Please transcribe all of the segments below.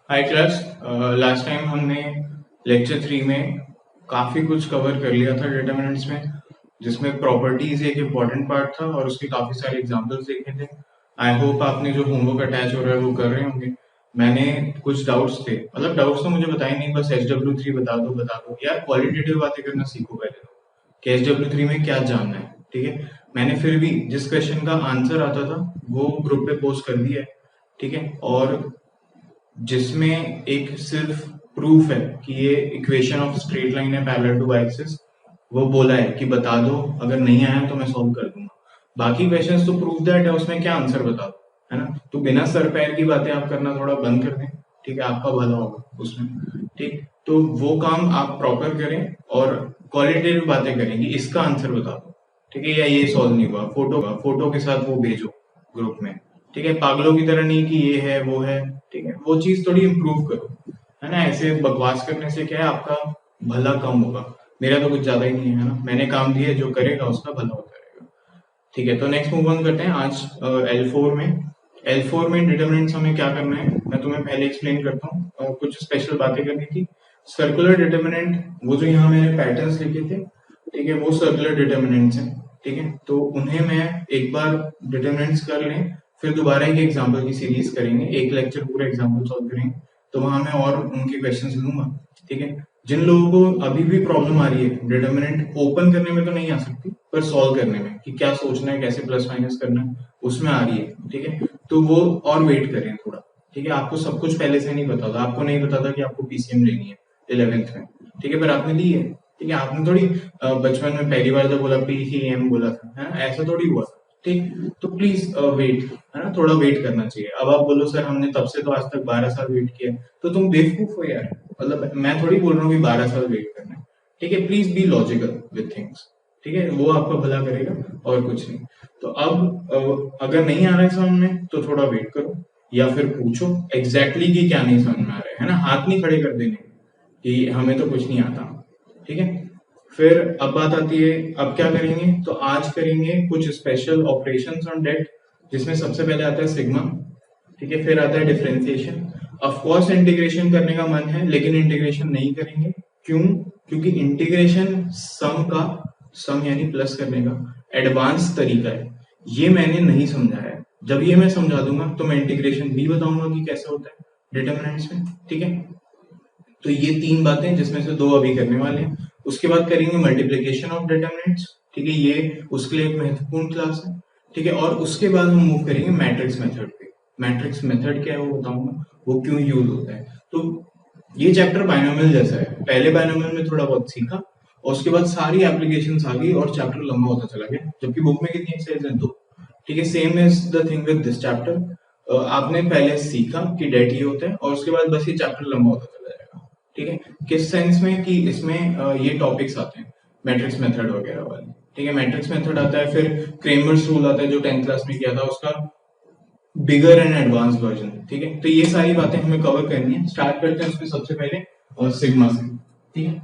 हाय class. Last time हमने lecture 3 में काफ़ी कुछ कवर कर लिया था डिटरमिनेंट्स में, जिसमें प्रॉपर्टीज एक इम्पॉर्टेंट पार्ट था और उसके काफ़ी सारे एग्जांपल्स देखे थे। आई होप आपने जो होमवर्क अटैच हो रहा है वो कर रहे होंगे। मैंने कुछ डाउट्स थे, मतलब डाउट्स तो मुझे बताए नहीं, बस HW3 बता दो यार, क्वालिटेटिव बातें करना सीखो पहले तो, कि HW3 में क्या जानना है। ठीक है, मैंने फिर भी जिस क्वेश्चन का आंसर आता था वो ग्रुप पे पोस्ट कर दिया है। ठीक है, और जिसमें एक सिर्फ प्रूफ है कि ये इक्वेशन ऑफ स्ट्रेट लाइन है पैरेलल टू वाई एक्सिस, वो बोला है कि बता दो, अगर नहीं आया तो मैं सॉल्व कर दूंगा। बाकी क्वेश्चंस तो प्रूफ दैट है, उसमें क्या आंसर बता दो, है ना। तो बिना सर पैर की बातें आप करना थोड़ा बंद कर दें, ठीक है, आपका भला होगा उसमें। ठीक, तो वो काम आप प्रॉपर करें और क्वालिटेटिव बातें करेंगे, इसका आंसर बता दो। ठीक है, या ये सॉल्व नहीं हुआ, फोटो के साथ वो भेजो ग्रुप में। ठीक है, पागलों की तरह नहीं कि ये है वो है। ठीक है, वो चीज थोड़ी इम्प्रूव करो, है ना। ऐसे बकवास करने से क्या है, आपका भला कम होगा। मेरा तो कुछ ज्यादा ही नहीं है ना, मैंने काम दिया, जो करेगा उसका भला होता रहेगा। ठीक है, तो नेक्स्ट मूव ऑन करते हैं। आज L4 में डिटरमिनेंट्स हमें क्या करना है, मैं तुम्हें पहले एक्सप्लेन करता हूँ। कुछ स्पेशल बातें करनी थी। सर्कुलर डिटरमिनेंट, वो जो यहाँ मैंने पैटर्न्स लिखे थे, ठीक है, वो सर्कुलर डिटरमिनेंट्स हैं। ठीक है, तो उन्हें मैं एक बार डिटरमिनेंट्स कर लें, फिर दोबारा एक एग्जाम्पल की सीरीज करेंगे, एक लेक्चर पूरा एग्जाम्पल सॉल्व करेंगे, तो वहां मैं और उनके क्वेश्चंस लूंगा। ठीक है, जिन लोगों को अभी भी प्रॉब्लम आ रही है, डिटरमिनेंट ओपन करने में तो नहीं आ सकती, पर सॉल्व करने में कि क्या सोचना है, कैसे प्लस माइनस करना है, उसमें आ रही है। ठीक है, तो वो और वेट करें थोड़ा। ठीक है, आपको सब कुछ पहले से नहीं पता था, आपको नहीं पता था कि आपको PCM लेनी है 11th में। ठीक है, पर आपने ली है। ठीक है, आपने थोड़ी बचपन में पहली बार जब बोला PCM बोला था, है ना, ऐसा थोड़ी हुआ। ठीक, तो प्लीज वेट, है ना, थोड़ा वेट करना चाहिए। अब आप बोलो सर हमने तब से तो आज तक 12 साल वेट किया, तो तुम बेवकूफ हो यार। मतलब मैं थोड़ी बोल रहा हूँ कि 12 साल वेट करना है। ठीक है, please be logical with things. ठीक है, वो आपका भला करेगा और कुछ नहीं। तो अब अगर नहीं आ रहा है समझ में तो थोड़ा वेट करो, या फिर पूछो एग्जैक्टली कि क्या नहीं समझ में आ रहा है ना, हाथ नहीं खड़े कर देने कि हमें तो कुछ नहीं आता। ठीक है, फिर अब बात आती है, अब क्या करेंगे, तो आज करेंगे कुछ स्पेशल ऑपरेशंस ऑन डेट, जिसमें सबसे पहले आता है सिग्मा। ठीक है, फिर आता है डिफरेंशिएशन। ऑफ कोर्स इंटीग्रेशन करने का मन है, लेकिन इंटीग्रेशन नहीं करेंगे। क्यों? क्योंकि इंटीग्रेशन सम यानी प्लस करने का एडवांस तरीका है, ये मैंने नहीं समझाया है। जब ये मैं समझा दूंगा तो मैं इंटीग्रेशन भी बताऊंगा कि कैसे होता है डिटरमिनेंट्स में। ठीक है, तो ये तीन बातें जिसमें से दो अभी करने वाले हैं। उसके बाद करेंगे मल्टीप्लीकेशन ऑफ डिटरमिनेंट्स। ठीक है, ये उसके लिए एक महत्वपूर्ण क्लास है। ठीक है, और उसके बाद हम मूव करेंगे मैट्रिक्स मेथड पे। मैट्रिक्स मेथड क्या है वो बताऊंगा, वो क्यों यूज होता है। तो ये चैप्टर बाइनोमियल जैसा है, पहले बाइनोमियल में थोड़ा बहुत सीखा और उसके बाद सारी एप्लीकेशंस आ गई और चैप्टर लंबा होता चला गया, जबकि बुक में कितनी एक्सरसाइज है, 2। ठीक है, same is the thing with this chapter. आपने पहले सीखा कि डेट ये होता है और उसके बाद बस ये चैप्टर लंबा होता चला जाएगा। ठीक है, किस सेंस में कि इसमें ये टॉपिक्स आते हैं मैट्रिक्स मेथड वगैरह वाले। ठीक है, मैट्रिक्स मेथड आता है, फिर क्रेमर्स रूल आता है जो 10th क्लास में किया था, उसका बिगर एंड एडवांस वर्जन। ठीक है, तो ये सारी बातें हमें कवर करनी है। स्टार्ट करते हैं उसमें सबसे पहले और सिग्मा से। ठीक है,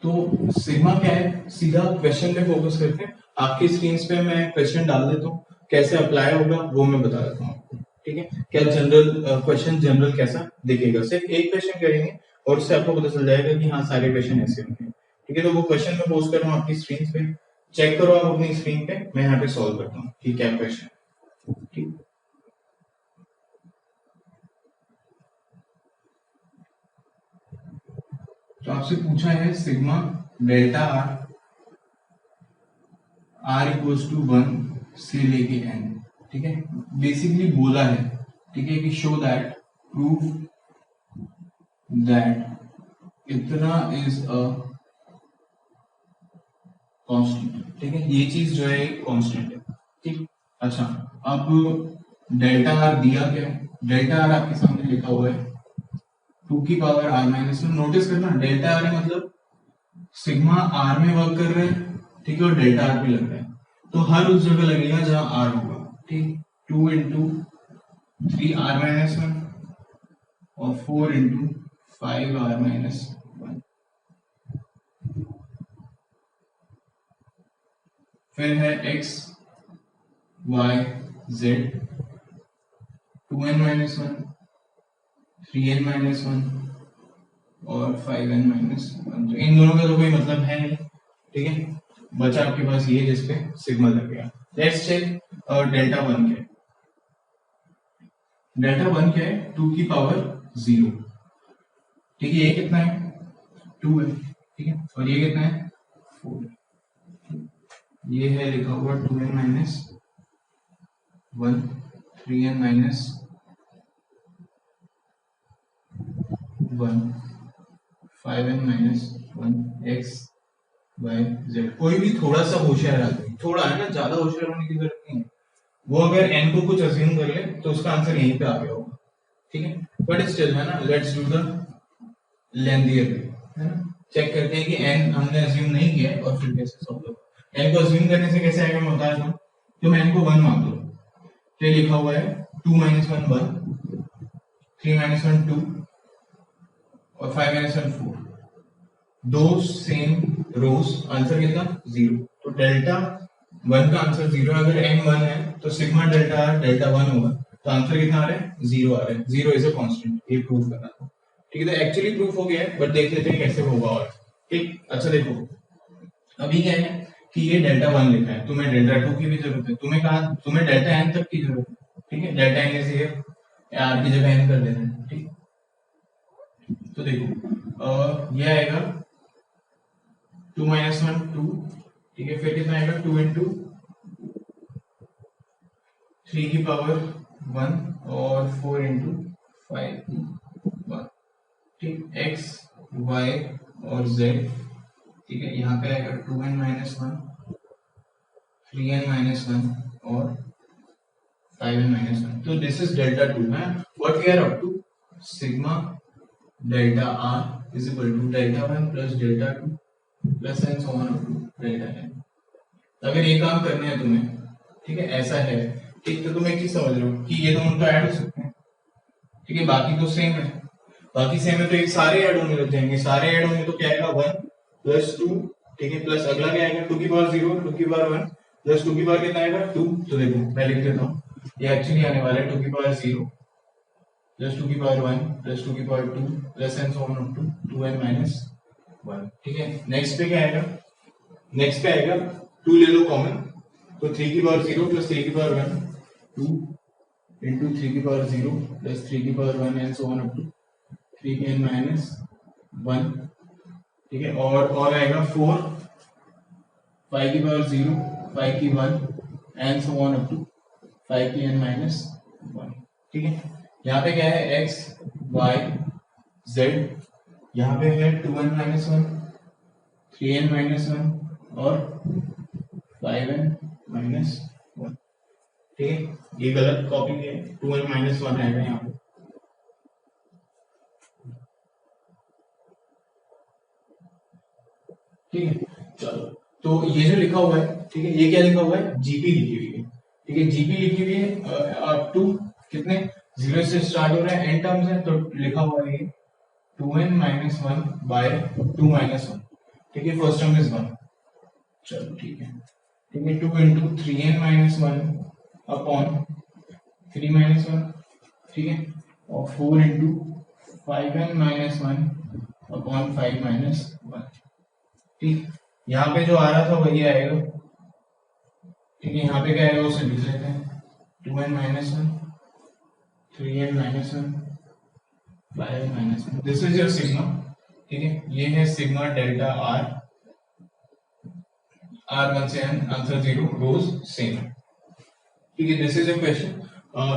तो सिग्मा क्या है, सीधा क्वेश्चन पे फोकस करते हैं। आपकी स्क्रीन पे मैं क्वेश्चन डाल देता हूँ, कैसे अप्लाई होगा वो मैं बता देता हूँ आपको। ठीक है, क्या जनरल क्वेश्चन जनरल कैसा दिखेगा, सिर्फ एक क्वेश्चन करेंगे और उससे आपको पता चल जाएगा कि हाँ सारे क्वेश्चन ऐसे होंगे। ठीक है, तो वो क्वेश्चन मैं पोस्ट कर रहा हूँ आपकी स्क्रीन पे, चेक करो आप अपनी स्क्रीन पे, मैं यहाँ पे सॉल्व करता हूँ कि क्या क्वेश्चन। ठीक, तो आपसे पूछा है sigma delta r equals to 1 से लेके n। ठीक है, बेसिकली बोला है, ठीक है, कि शो दैट, प्रूव दैट इतना इज अ कांस्टेंट। ठीक है, ये चीज जो है एक कांस्टेंट है। ठीक, अच्छा, अब डेल्टा आर दिया गया है, डेल्टा आर आपके सामने लिखा हुआ है 2 की पावर r माइनस 1। नोटिस करना डेल्टा आर है मतलब सिग्मा आर में वर्क कर रहे हैं। ठीक है, और डेल्टा आर भी लग रहा है, तो हर उस जगह लगेगा जहां आर होगा। ठीक, 2 into 3r-1 और 4 into 5r-1। फिर है x y z 2n-1 3n minus one और 5n माइनस वन। तो इन दोनों का तो कोई मतलब है नहीं, ठीक है। बचा आपके पास ये जिसपे सिग्मा लगेगा। लेट्स चेक डेल्टा वन क्या है। डेल्टा वन क्या है, 2 की पावर 0, ठीक है। ये कितना है, 2 है, ठीक है। और ये कितना है, 4। ये है लिखा हुआ 2n minus one, 3n minus one, 5n minus one, x y z. कोई भी थोड़ा सा होशियार आदमी, थोड़ा है ना, ज्यादा होशियार होने की जरूरत नहीं है, वो अगर n को कुछ अज्यूम कर ले तो उसका आंसर यहीं पे आ गया होगा, ठीक है। बट स्टिल है ना, लेट्स डू द लेंथियर वे, है ना। चेक करते हैं कि n हमने अज्यूम नहीं किया है और फिर कैसे सॉल्व होगा। n को अज्यूम करने से कैसे आएगा मैं बता दूं। तुम n को 1 मान लो, तो ये लिखा हुआ है 2 माइनस वन 1, 3 माइनस वन 2 और 5 माइनस वन 4। दो सेम रोज, आंसर कितना, 0। तो डेल्टा वन का आंसर 0। अगर n 1 है तो सिग्मा डेल्टा डेल्टा 1 होगा, तो आंसर कितना आ रहा है, 0 आ रहा है। 0 इज अ कांस्टेंट, ये प्रूव करना था, ठीक है। तो एक्चुअली प्रूफ हो गया है, बट देख लेते हैं कैसे होगा और, ठीक। अच्छा देखो, अभी क्या है कि ये डेल्टा 1 लिखा है, तुम्हें डेल्टा 2 की भी जरूरत है, तुम्हें कहा तुम्हें डेल्टा n तक की जरूरत है, ठीक है। Delta n is here, r की जगह n कर देना है, ठीक। तो देखो ये आएगा 2 माइनस वन 2, ठीक है। फिर कितना आएगा, 2 इंटू 3 की पावर 1 और 4 इंटू 5 की 1, ठीक। एक्स वाई और जेड, ठीक है। यहाँ पे आएगा 2n minus one, 3n minus one और 5n माइनस वन। तो दिस इज डेल्टा टू है, what we are up to, sigma delta r is equal to delta one plus delta two plus and so on up to delta n। अगर ये काम करने हैं तुम्हें, ठीक है, ऐसा है, ठीक। तो तुम एक चीज समझ लो कि ये दोनों तो ऐड हो सकते हैं, ठीक है। बाकी तो सेम है, बाकी सेम है तो एक सारे ऐड होने लग जाएंगे। सारे ऐड होंगे तो क्या आएगा, 1 प्लस 2, ठीक है। प्लस अगला क्या आएगा, 2 की पावर 0, 2 की पावर 1 प्लस 2 की पावर कितना आएगा, 2। तो देखो मैं लिख देता हूँ, ये एक्चुअली आने वाला है 2 की पावर 0 प्लस 2 की पावर 1 प्लस 2 की power 2 plus and so on up to 2n minus 1, ठीक है। नेक्स्ट पे क्या आएगा, नेक्स्ट पे आएगा 2 ले लो कॉमन, तो 3 की पावर 0 प्लस 3 की पावर 1, 2 इंटू 3 की पावर 0 प्लस 3 की power 1 and so on up to 3n minus 1, ठीक है। और आएगा 4, 5 की पावर 0, 5 की 1 and so on up to 5 की n माइनस 1, ठीक है। यहाँ पे क्या है, x y z, यहाँ पे है 2n minus one, 3n minus one और 5n माइनस वन, ठीक है। ये गलत कॉपी है, 2n माइनस वन आएगा यहाँ पे, ठीक है। चलो, तो ये जो लिखा हुआ है, ठीक है, ये क्या लिखा हुआ है, जीपी लिखी हुई है, ठीक है। जीपी लिखी हुई है अप टू कितने, 0 से स्टार्ट हो रहा है, एन टर्म्स है, तो लिखा हुआ है 2n minus one by 2 minus one, ठीक है। फर्स्ट टर्म इज 1, चलो ठीक है, ठीक है। 2 into 3n minus one upon 3 minus one, ठीक है। और 4 into 5n minus one upon 5 minus one, ठीक। यहाँ पे जो आ रहा था वही आएगा, ठीक है। यहाँ पे क्या आएगा उसे लिख लेते हैं, 2n minus one, 3n minus one, 5n minus one. This is your sigma, ठीक है। ये है सिग्मा डेल्टा आर, R1 से n आंसर 0, रोज सेम है, ठीक है। This is your question.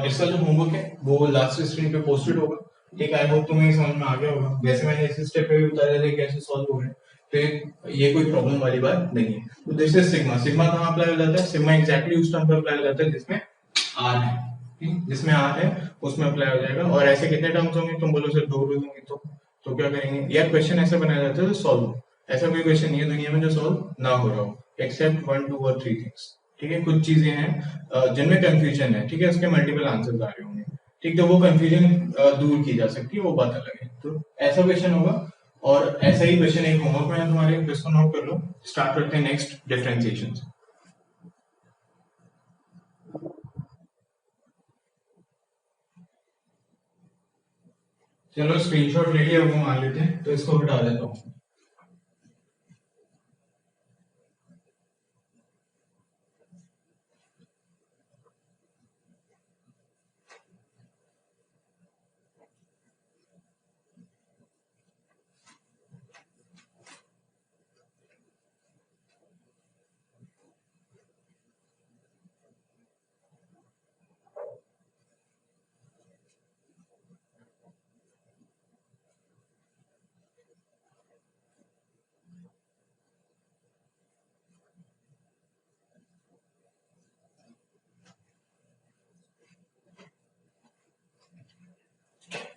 इसका जो होमवर्क है वो लास्ट स्क्रीन पे पोस्टेड होगा, ठीक है। आई होप तुम्हें समझ में आ गया होगा। वैसे मैंने इस स्टेप पे भी बताया था कैसे सॉल्व हो रहा है, तो ये कोई प्रॉब्लम वाली बात नहीं है। तो दिस इज सिग्मा। सिग्मा कहाँ अप्लाई हो जाता है, सिग्मा एग्जैक्टली उस टर्म पर अप्लाई हो जाता है जिसमें आर है, जिसमें आर है उसमें अप्लाई हो जाएगा। और ऐसे कितने टर्म्स होंगे, तुम बोलो सर 2 रोज होंगे, तो क्या करेंगे यार, क्वेश्चन ऐसा बनाया जाता है तो सॉल्व। ऐसा कोई क्वेश्चन नहीं है दुनिया में जो सॉल्व ना हो रहा हो, एक्सेप्ट 1 2 और 3 थिंग्स, ठीक है। कुछ चीजें हैं जिनमें कंफ्यूजन है, ठीक है, उसके मल्टीपल आंसर्स आ रहे होंगे, ठीक। तो वो कंफ्यूजन दूर की जा सकती है, वो बात अलग है। तो ऐसा क्वेश्चन होगा, और ऐसा ही क्वेश्चन एक होमवर्क में है तुम्हारे, जिसको नोट कर लो। स्टार्ट करते हैं नेक्स्ट डिफरेंशिएशन से। चलो स्क्रीनशॉट ले लिया, वो मान लेते हैं, तो इसको हटा देता हूँ।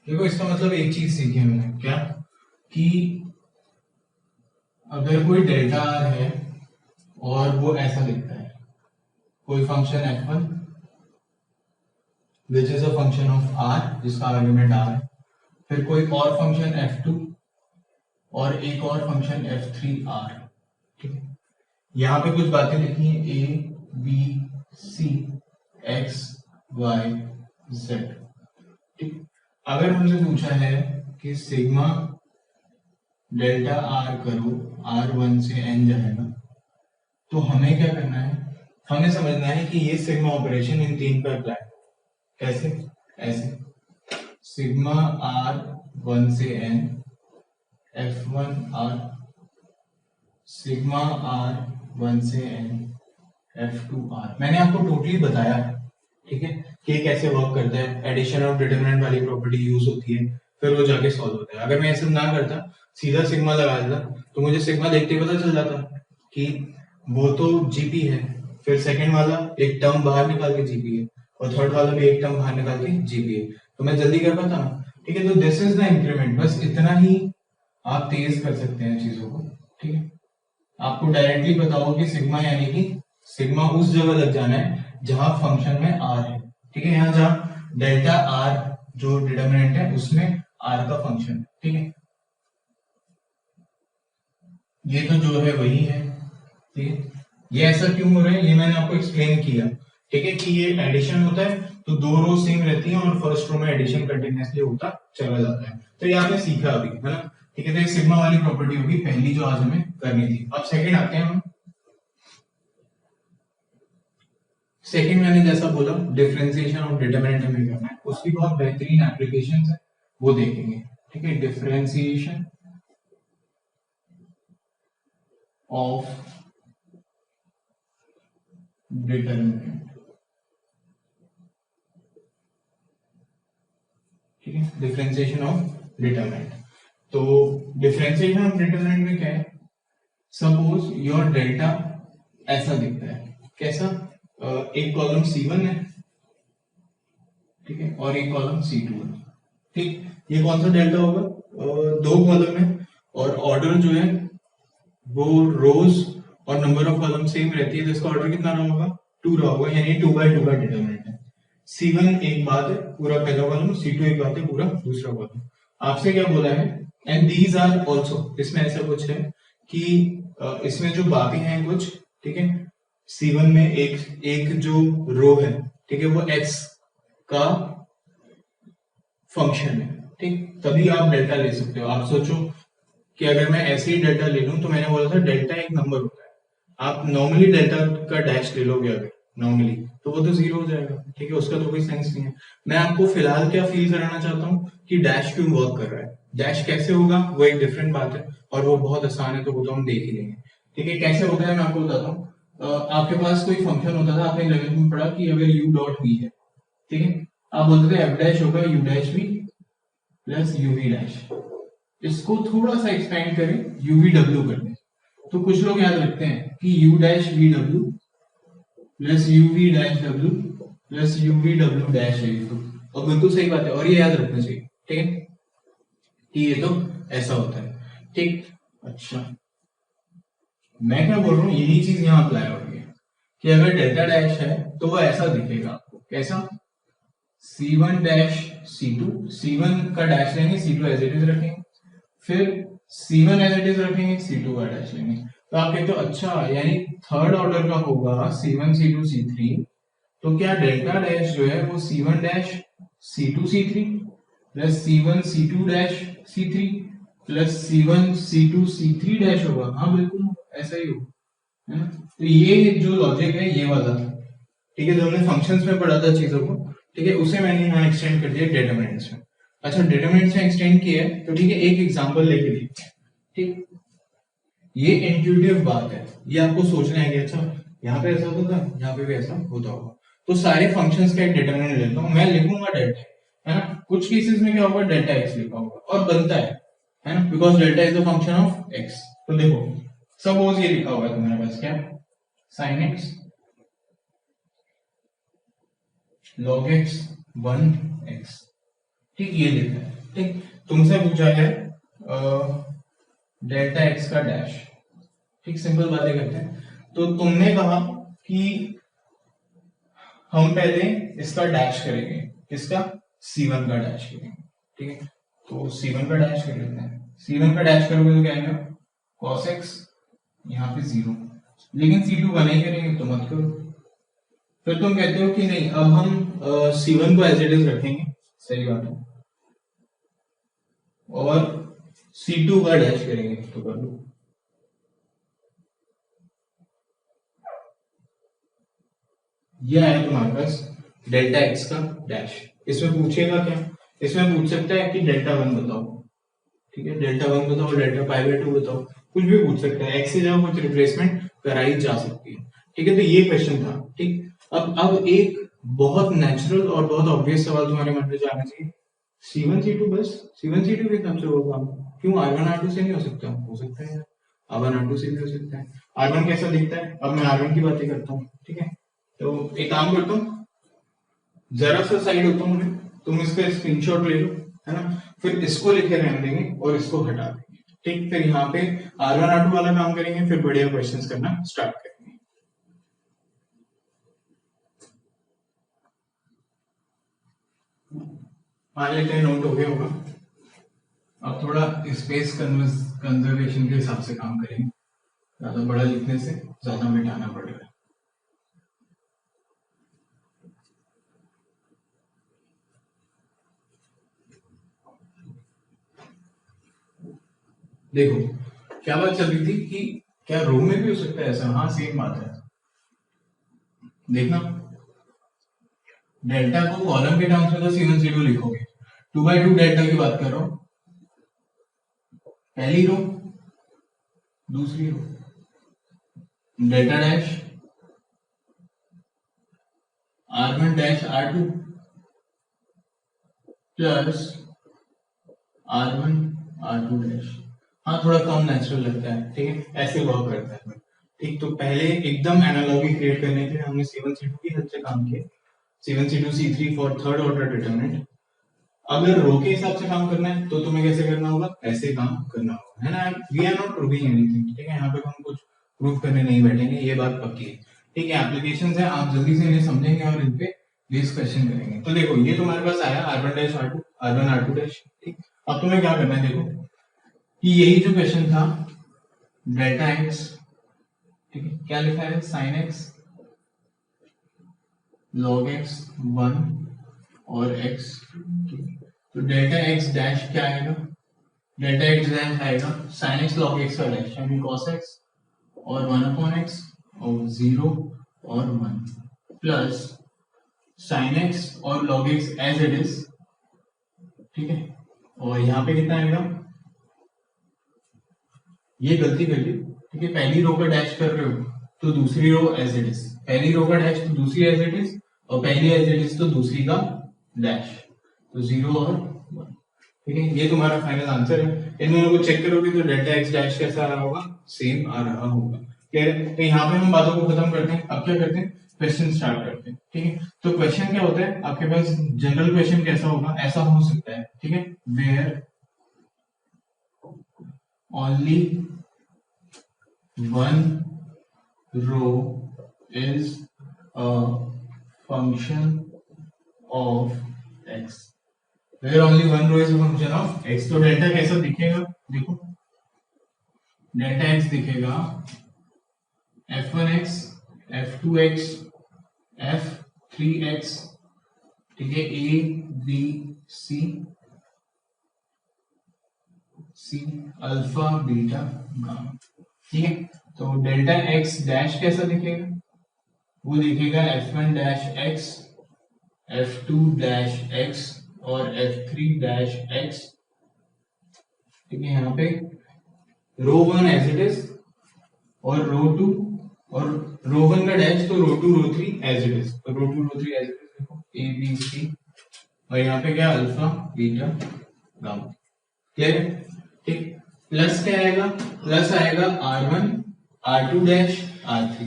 देखो इसका मतलब एक चीज सीखी हमने, क्या कि अगर कोई डेल्टा आर है और वो ऐसा दिखता है, कोई function f1 which is a function of r जिसका आर्गुमेंट r है, फिर कोई और फंक्शन f2 और एक और फंक्शन f3 r, ठीक है। यहाँ पे कुछ बातें लिखी हैं a b c x y z, ठीक। अगर हमसे पूछा है कि सिग्मा डेल्टा आर करो, r1 से n जाएगा, तो हमें क्या करना है, हमें समझना है कि ये सिग्मा ऑपरेशन इन तीन पर अप्लाई, कैसे, ऐसे सिग्मा r1 से n f1 r, sigma r1 से n f2 r। मैंने आपको टोटली बताया है, ठीक है, कि कैसे वर्क करता है, एडिशन ऑफ डिटरमिनेंट वाली प्रॉपर्टी यूज होती है, फिर वो जाके सॉल्व होता है। अगर मैं ऐसा ना करता, सीधा सिग्मा लगा देता, तो मुझे सिग्मा देखते ही पता चल जाता कि वो तो जीपी है, फिर सेकंड वाला एक टर्म बाहर निकाल के जीपी है, और थर्ड वाला भी एक टर्म बाहर निकाल के जीपी है, तो मैं जल्दी कर पाता ना, ठीक है। तो दिस इज द इंक्रीमेंट, बस इतना ही आप तेज कर सकते हैं चीजों को, ठीक है। आपको डायरेक्टली पता हो कि सिग्मा यानी कि सिग्मा उस जगह लग जाना है जहां फंक्शन में आर है, ठीक है। यहाँ जहां डेल्टा आर जो डिटरमिनेंट है उसमें आर का फंक्शन है, ठीक है। ये तो जो है वही है, ठीक है। ये ऐसा क्यों हो रहा है ये मैंने आपको एक्सप्लेन किया, ठीक है, कि ये एडिशन होता है तो दो रो सेम रहती हैं और फर्स्ट रो में एडिशन कंटिन्यूअसली होता चला जाता है, तो ये आपने सीखा अभी, है ना, ठीक है। तो ये सिग्मा वाली प्रॉपर्टी होगी पहली जो आज हमें करनी थी। अब सेकंड आते हैं हम। सेकंड मैंने जैसा बोला डिफरेंशिएशन ऑफ डिटरमिनेंट हमें करना है, उसकी बहुत बेहतरीन एप्लीकेशंस है, वो देखेंगे, ठीक है। डिफरेंशिएशन ऑफ डिटरमिनेंट, ठीक है, डिफरेंशिएशन ऑफ डिटरमिनेंट। तो डिफरेंशिएशन ऑफ डिटरमिनेंट में क्या है, सपोज योर डेल्टा ऐसा दिखता है, कैसा, एक कॉलम C1 है, ठीक है, और एक कॉलम C2 है, ठीक। ये कौन सा डेल्टा होगा, दो कॉलम है और ऑर्डर जो है वो रोज और नंबर ऑफ कॉलम सेम रहती है, तो इसका ऑर्डर कितना रहा होगा, 2 रहा होगा, यानी 2/2 का डिटरमिनेंट है। C1 एक बात है पूरा पहला कॉलम, C2 एक बात है पूरा दूसरा कॉलम। आपसे क्या बोला है, एंड दीज आर आल्सो, इसमें ऐसा कुछ है कि इसमें जो बाकी हैं कुछ, ठीक है, C1 में एक जो रो है, ठीक है, वो x का फंक्शन है, ठीक। तभी आप डेल्टा ले सकते हो। आप सोचो कि अगर मैं ऐसे ही डेल्टा ले लूं, तो मैंने बोला था डेल्टा एक नंबर होता है, आप नॉर्मली डेल्टा का डैश ले लोगे अगर नॉर्मली, तो वो तो जीरो हो जाएगा, ठीक है, उसका तो कोई सेंस नहीं है। मैं आपको फिलहाल क्या फील कराना चाहता हूँ कि डैश क्यों वर्क कर रहा है, डैश कैसे होगा वो एक डिफरेंट बात है, और वो बहुत आसान है, तो वो तो हम देख ही लेंगे, ठीक है। कैसे होता है मैं आपको बताता हूँ। आपके पास कोई फंक्शन होता था, आपने 11th में पढ़ा कि अगर u डॉट v है, ठीक है, आप बोलते थे f डैश होगा u dash v plus uv dash, इसको थोड़ा सा एक्सपेंड करें uvw कर दें, तो कुछ लोग याद रखते हैं कि u dash vw plus uv dash w plus uvw dash है, और बिल्कुल सही बात है, और ये याद रखना चाहिए, ठीक है, कि ये तो ऐसा होता है, ठीक। अच्छा, मैं क्या बोल रहा हूँ, यही चीज यहाँ अप्लाई हो रही है कि अगर डेल्टा डैश है तो वो ऐसा दिखेगा आपको, कैसा, C1 डैश C2, C1 का डैश लेंगे, C2 एज इट इज रखेंगे, फिर C1 एज इट इज रखेंगे, C2 का डैश लेंगे, तो आप कहते हो अच्छा यानी थर्ड ऑर्डर का होगा C1 C2 C3, तो क्या डेल्टा डैश जो है वो C1 dash C2 C3, plus C1 C2 dash C3 plus C1 C2 C3 dash होगा। हाँ बिल्कुल ऐसा ही होगा, है ना। तो ये जो लॉजिक है ये वाला था, ठीक है, जो हमने फंक्शंस में पढ़ा था चीजों को, ठीक है, उसे मैंने यहाँ एक्सटेंड कर दिया डिटरमिनेंट्स में। अच्छा डिटरमिनेंट्स में एक्सटेंड किया है तो ठीक है, एक एग्जांपल लेके देखते हैं। ठीक, ये इंट्यूटिव बात है, ये आपको सोचना है कि अच्छा यहाँ पे ऐसा होता था, यहाँ पे भी ऐसा होता होगा। तो सारे फंक्शंस का एक डिटरमिनेंट लेता हूँ, मैं लिखूंगा डेल्टा, है ना। कुछ केसेस में क्या होगा, डेल्टा एक्स लिखा होगा और बनता है ना, because delta is a function of x. तो देखो सपोज ये लिखा होगा तुम्हारे पास क्या, sign x log x 1x, ठीक, ये लिखा है। ठीक, तुमसे पूछा है डेल्टा एक्स का डैश, ठीक, सिंपल बातें करते हैं। तो तुमने कहा कि हम पहले इसका डैश करेंगे, किसका, C1 का डैश करेंगे, ठीक है। तो C1 का डैश कर लेते हैं। C1 का डैश करोगे तो क्या आएगा, cos x, यहाँ पे 0, लेकिन C2 का नहीं करेंगे तो मत करो। फिर तुम कहते हो कि नहीं अब हम C1 को एज इट इज रखेंगे, सही बात है, और C2 का डैश करेंगे तो कर लो। ये आया तुम्हारे पास डेल्टा एक्स का डैश। इसमें पूछेगा क्या, इसमें पूछ सकता है कि डेल्टा 1 बताओ, ठीक है, डेल्टा 1 बताओ, डेल्टा पाई बाय 2 बताओ, कुछ भी पूछ सकता है, एक्स से जगह कुछ रिप्लेसमेंट कराई जा सकती है, ठीक है। तो ये क्वेश्चन था, ठीक। अब एक बहुत नेचुरल और बहुत ऑब्वियस सवाल तुम्हारे मन में जाना चाहिए, C1 C2 बस, C1 C2 के हिसाब से होगा, क्यों R1 R2 से नहीं हो सकता, हो सकता है, R1 R2 से भी हो सकता है। R1 कैसा दिखता है, अब मैं R1 की बातें करता हूँ, ठीक है। तो एक काम करता हूँ, जरा सा साइड होता हूँ मैं, तुम इसका स्क्रीनशॉट ले लो, है ना, फिर इसको लिखे रहने देंगे और इसको हटा देंगे, ठीक। फिर यहाँ पे R1 R2 वाला काम करेंगे, फिर बढ़िया क्वेश्चंस करना स्टार्ट करेंगे। मान लेते हैं नोट हो गया होगा। अब थोड़ा स्पेस कंजर्वेशन के हिसाब से काम करेंगे, ज्यादा बड़ा लिखने से ज्यादा मिटाना पड़ेगा। देखो क्या बात चल रही थी कि क्या रो में भी हो सकता है ऐसा, हाँ सेम बात है। देखना डेल्टा को कॉलम के टर्म्स में तो C1 C2 लिखोगे, 2/2 डेल्टा की बात कर रहा हूं, पहली रो दूसरी row, delta dash R1 dash R2 plus R1 R2 dash. हाँ थोड़ा कम नेचुरल लगता है, ठीक है, ऐसे वर्क करता है, ठीक। तो पहले एकदम एनालॉजी क्रिएट करने के लिए हमने C1 C2 की हेल्प से काम किया, C1 C2 C3 for third order determinant. अगर रो के हिसाब से काम करना है तो तुम्हें कैसे करना होगा, ऐसे काम करना होगा, है ना। We are not proving anything, ठीक है, यहाँ पे हम कुछ प्रूव करने नहीं बैठेंगे, ये बात पक्की है, ठीक है। एप्लीकेशंस है, आप जल्दी से इन्हें समझेंगे और इन पे बेस क्वेश्चन करेंगे। तो देखो ये तुम्हारे पास आया R1 dash R2 R1 R2 dash, ठीक। अब तुम्हें क्या करना है, देखो कि यही जो क्वेश्चन था डेल्टा एक्स, ठीक है, क्या लिखा है, साइन एक्स लॉग एक्स 1 और एक्स, तो डेल्टा एक्स डैश क्या आएगा, डेल्टा एक्स डैश आएगा साइन एक्स लॉग एक्स का डैश यानी कॉस एक्स और 1/x और 0 और 1 प्लस साइन एक्स और log x as it is, ठीक है। और यहाँ पे कितना आएगा, ये गलती कर ली, ठीक है, पहली रो का डैश कर रहे हो तो दूसरी रो एज इट इज, पहली रो का डैश तो दूसरी एज इट इज, और पहली एज इट इज तो दूसरी का डैश, तो 0 और 1, ठीक है। ये तुम्हारा फाइनल आंसर है। इन दोनों को चेक करोगे तो डेल्टा एक्स डैश कैसा आ रहा होगा, सेम आ रहा होगा, क्लियर है। तो यहाँ पे हम बातों को खत्म करते हैं, अब क्या करते हैं, क्वेश्चन स्टार्ट करते हैं, ठीक है। तो क्वेश्चन क्या होता है आपके पास, जनरल क्वेश्चन कैसा होगा, ऐसा हो सकता है, ठीक है, where only one row is a function of x, where only one row is a function of x। तो डेल्टा कैसा दिखेगा, देखो डेल्टा x दिखेगा f1x f2x f3x, ठीक है, a b c c alpha beta gamma, ठीक है। तो डेल्टा एक्स डैश कैसा दिखेगा, वो दिखेगा f1 dash x, f2 dash x और f3 डैश एक्स, ठीक है। यहाँ पे row one as it is और रो टू, और रो वन का डैश तो row two row three as it is, तो row two row three as it is देखो ए बी सी, और यहाँ पे क्या अल्फा बीटा गामा, क्लियर है, ठीक। प्लस क्या आएगा, प्लस आएगा R1 R2 डैश R3,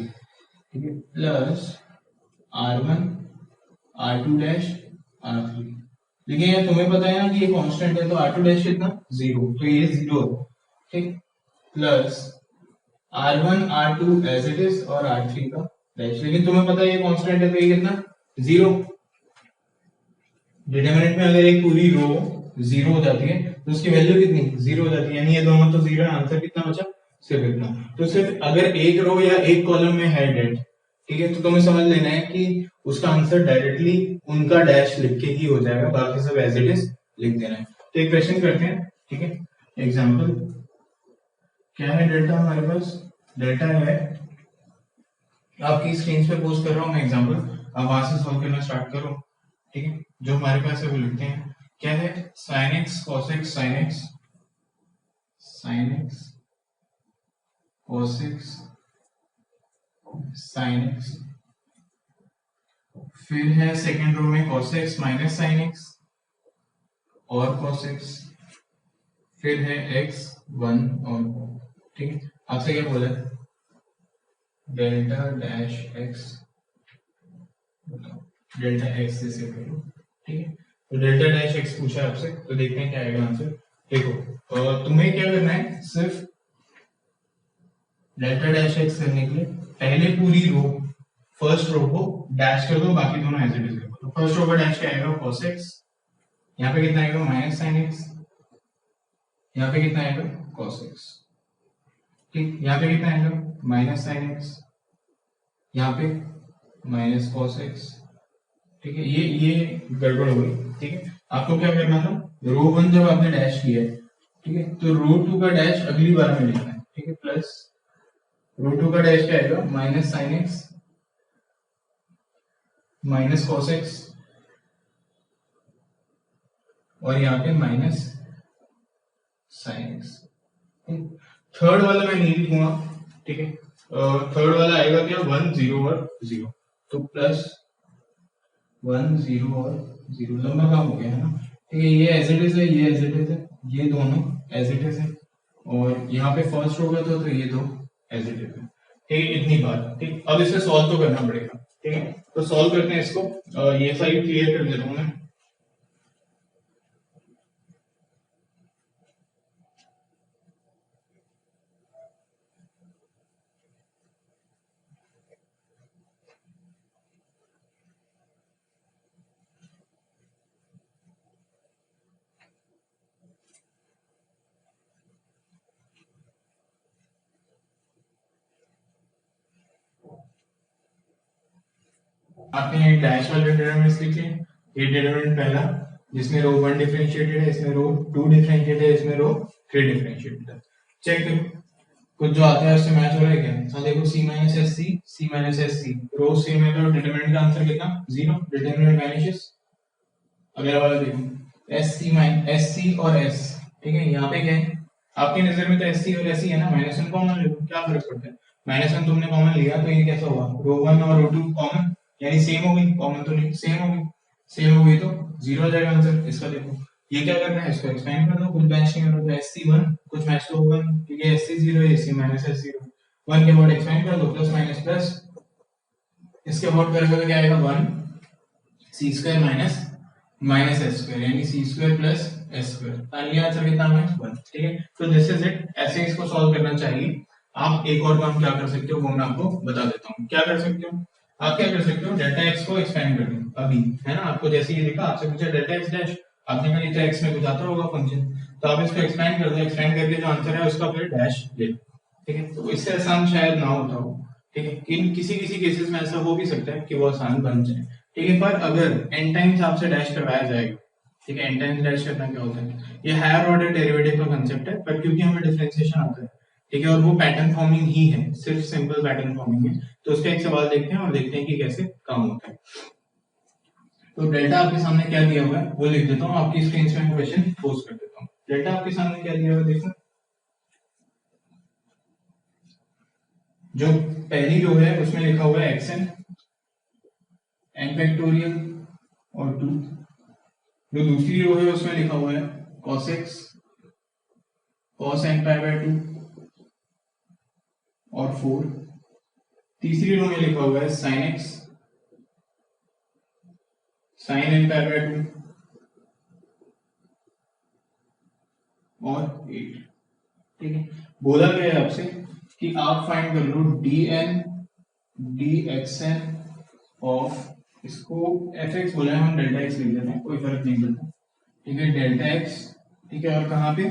ठीक है, plus R1 R2 dash R3। लेकिन यार तुम्हें पता है ना कि ये कांस्टेंट है, तो R2 डैश कितना 0, तो ये 0 है, ठीक। Plus R1 R2 as it is और R3 का डैश, लेकिन तुम्हें पता है ये कांस्टेंट है, तो ये कितना 0। डिटरमिनेंट में अगर एक पूरी रो 0 हो जाती है तो उसकी वैल्यू कितनी 0 हो जाती है, यानी ये दोनों तो 0 है, आंसर कितना बचा सिर्फ इतना। तो सिर्फ अगर एक रो या एक कॉलम में है डेट, ठीक है, तो तुम्हें समझ लेना है कि उसका आंसर डायरेक्टली उनका डैश लिख के ही हो जाएगा, बाकी सब एज इट इज लिख देना है। तो एक क्वेश्चन करते हैं, ठीक है। एग्जांपल क्या है, डेल्टा हमारे पास डेल्टा है, आपकी स्क्रीन पे पोस्ट कर रहा हूं मैं एग्जांपल, अब वहां से सॉल्व करना स्टार्ट करो, ठीक है। जो हमारे पास है वो लिखते हैं, क्या है sin x cos x sin x, sin x cos x sin x, फिर है सेकेंड रो में cos x minus sin x और cos x, फिर है x 1 और, ठीक है। आपसे क्या बोला है, delta dash x, delta x जैसे करो, ठीक है। तो डेल्टा डैश x पूछा है आपसे, तो देखते हैं क्या आएगा आंसर। देखो तुम्हें क्या करना है, सिर्फ डेल्टा डैश x करने के लिए पहले पूरी रो फर्स्ट रो को डैश कर दो, बाकी दोनों एज इट इज रखो। तो फर्स्ट रो का डैश क्या आएगा cos x, यहाँ पे कितना आएगा माइनस sin x, यहाँ पे कितना आएगा cos x, ठीक। यहाँ पे कितना आएगा माइनस sin x, यहाँ पे माइनस cos x, ठीक है। ये गड़बड़ हो गई, ठीक है। आपको क्या करना था, रो वन जब आपने डैश किया है, ठीक है, तो रो टू का डैश अगली बार में लिखना है, ठीक है। प्लस रो टू का डैश क्या आएगा minus sine x minus cos x, और यहाँ पे माइनस साइन एक्स। थर्ड वाला मैं नहीं लिखूंगा, ठीक है। थर्ड वाला आएगा क्या 1 0 और 0, तो प्लस 1 0 और 0, लंबा काम हो गया है ना, ठीक है। ये एज इट इज है, ये एज इट इज है, ये दोनों एज इट इज है, और यहाँ पे फर्स्ट होगा तो ये दो एज इट इज है, ठीक है। इतनी बात, ठीक। अब इसे सॉल्व तो करना पड़ेगा, ठीक है। तो सॉल्व करते हैं इसको, ये साइड क्लियर कर देता हूँ मैं। आपने डैश वाले डिटरमिनेंट्स लिखे, ये डिटरमिनेंट पहला जिसमें रो 1 डिफरेंशिएटेड है, इसमें रो 2 डिफरेंशिएटेड है, इसमें रो 3 डिफरेंशिएटेड है। चेक करो कुछ जो आता है उससे मैच हो रहा है क्या। तो देखो c माइनस एस सी, रो सेम है तो डिटरमिनेंट का आंसर कितना 0, डिटरमिनेंट वैनिशेस। अगला वाला देखो एस सी और एस, ठीक है। यहाँ पे क्या है, आपकी नजर में तो एस सी और एस ही है ना, माइनस वन कॉमन ले लो, क्या फर्क पड़ता है। माइनस वन तुमने कॉमन लिया तो ये कैसा हुआ, रो वन और रो टू कॉमन, यानी सेम हो गई, कॉमन तो नहीं, सेम हो गई, सेम हो गई तो 0 हो जाएगा आंसर इसका। देखो ये क्या करना है, इसको एक्सपेंड कर दो, कुछ मैच नहीं कर रहा, एस सी 1 कुछ मैच तो होगा, ठीक है। S c 0 s c minus s 0, 1 के बाद एक्सपेंड कर दो, प्लस माइनस प्लस, इसके बाद करोगे तो क्या आएगा 1 C square minus minus S square, यानी C square plus S square, ये आंसर कितना है 1, ठीक है। तो दिस इज इट, ऐसे इसको सॉल्व करना चाहिए। आप एक और काम क्या कर सकते हो वो मैं आपको बता देता हूँ। क्या कर सकते हो, आप क्या कर सकते हो, डेल्टा एक्स को एक्सपेंड कर दो अभी, है ना। आपको जैसे ये दिखा, आपसे पूछा डेल्टा एक्स डैश, आपने कहा ये तो एक्स में कुछ आता होगा फंक्शन, तो आप इसको एक्सपेंड कर दो, एक्सपेंड करके जो आंसर है उसका फिर डैश ले लो, ठीक है। तो इससे आसान शायद ना होता हो, ठीक है। किसी किसी केसेस में ऐसा हो भी सकता है कि वो आसान बन जाए, ठीक है। पर अगर एन टाइम्स आपसे डैश करवाया जाएगा, ठीक है, n टाइम्स डैश करना क्या होता है, ये हायर ऑर्डर डेरिवेटिव का कंसेप्ट है, पर क्योंकि हमें डिफरेंशिएशन आता है, ठीक है, और वो पैटर्न फॉर्मिंग ही है, सिर्फ सिंपल पैटर्न फॉर्मिंग है, तो उसका एक सवाल देखते हैं और देखते हैं कि कैसे काम होता है। तो डेल्टा आपके सामने क्या दिया हुआ है वो लिख देता हूँ, आपकी स्क्रीन पे मैं क्वेश्चन पोस्ट कर देता हूँ। डेल्टा आपके सामने क्या दिया हुआ है देखो, जो पहली रो है उसमें लिखा हुआ है xn n फैक्टोरियल और 2, जो दूसरी रो है उसमें लिखा हुआ है cos x cos n pi by 2 और 4, तीसरी रो में लिखा हुआ है sin x sin n pi by 2 और 8। ठीक है, बोला गया है आपसे कि आप फाइंड कर लो dn dxn ऑफ, इसको fx बोला है, हम डेल्टा x लिख देते हैं, कोई फर्क नहीं पड़ता। ठीक है, डेल्टा x, ठीक है, और कहाँ पे,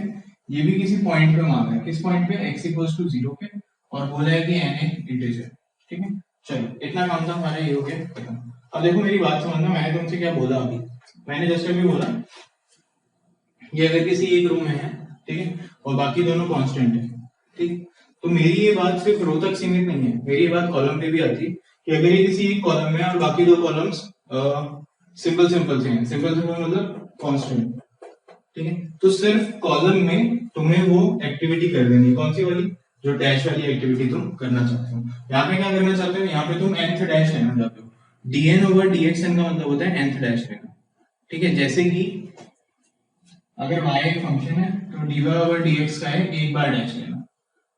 ये भी किसी पॉइंट पे मांगा है, किस पॉइंट पे, x इक्वल्स टू 0 पे, और बोला है कि n एक इंटीजर। ठीक है, चलो इतना काम था हमारा, ये हो गया खत्म। अब देखो मेरी बात समझना, मैंने तुमसे क्या बोला अभी, मैंने जस्ट अभी बोला ये अगर किसी एक रूम में है, ठीक है, और बाकी दोनों कांस्टेंट है, ठीक, तो मेरी ये बात सिर्फ रो तक सीमित नहीं है, मेरी ये बात कॉलम पे भी आती है कि अगर ये किसी एक कॉलम में और बाकी दो कॉलम्स सिंपल सिंपल से हैं, सिंपल सिंपल मतलब कांस्टेंट, ठीक है, तो सिर्फ कॉलम में तुम्हें वो एक्टिविटी कर देनी है, कौन सी वाली, जो डैश वाली एक्टिविटी तुम करना चाहते हो। यहाँ पे क्या करना चाहते हो, यहाँ पे तुम nth डैश लेना चाहते हो, dn ओवर dxn का मतलब होता है nth डैश लेना। ठीक है, जैसे कि अगर y एक फंक्शन है तो dy ओवर dx का है एक बार डैश लेना,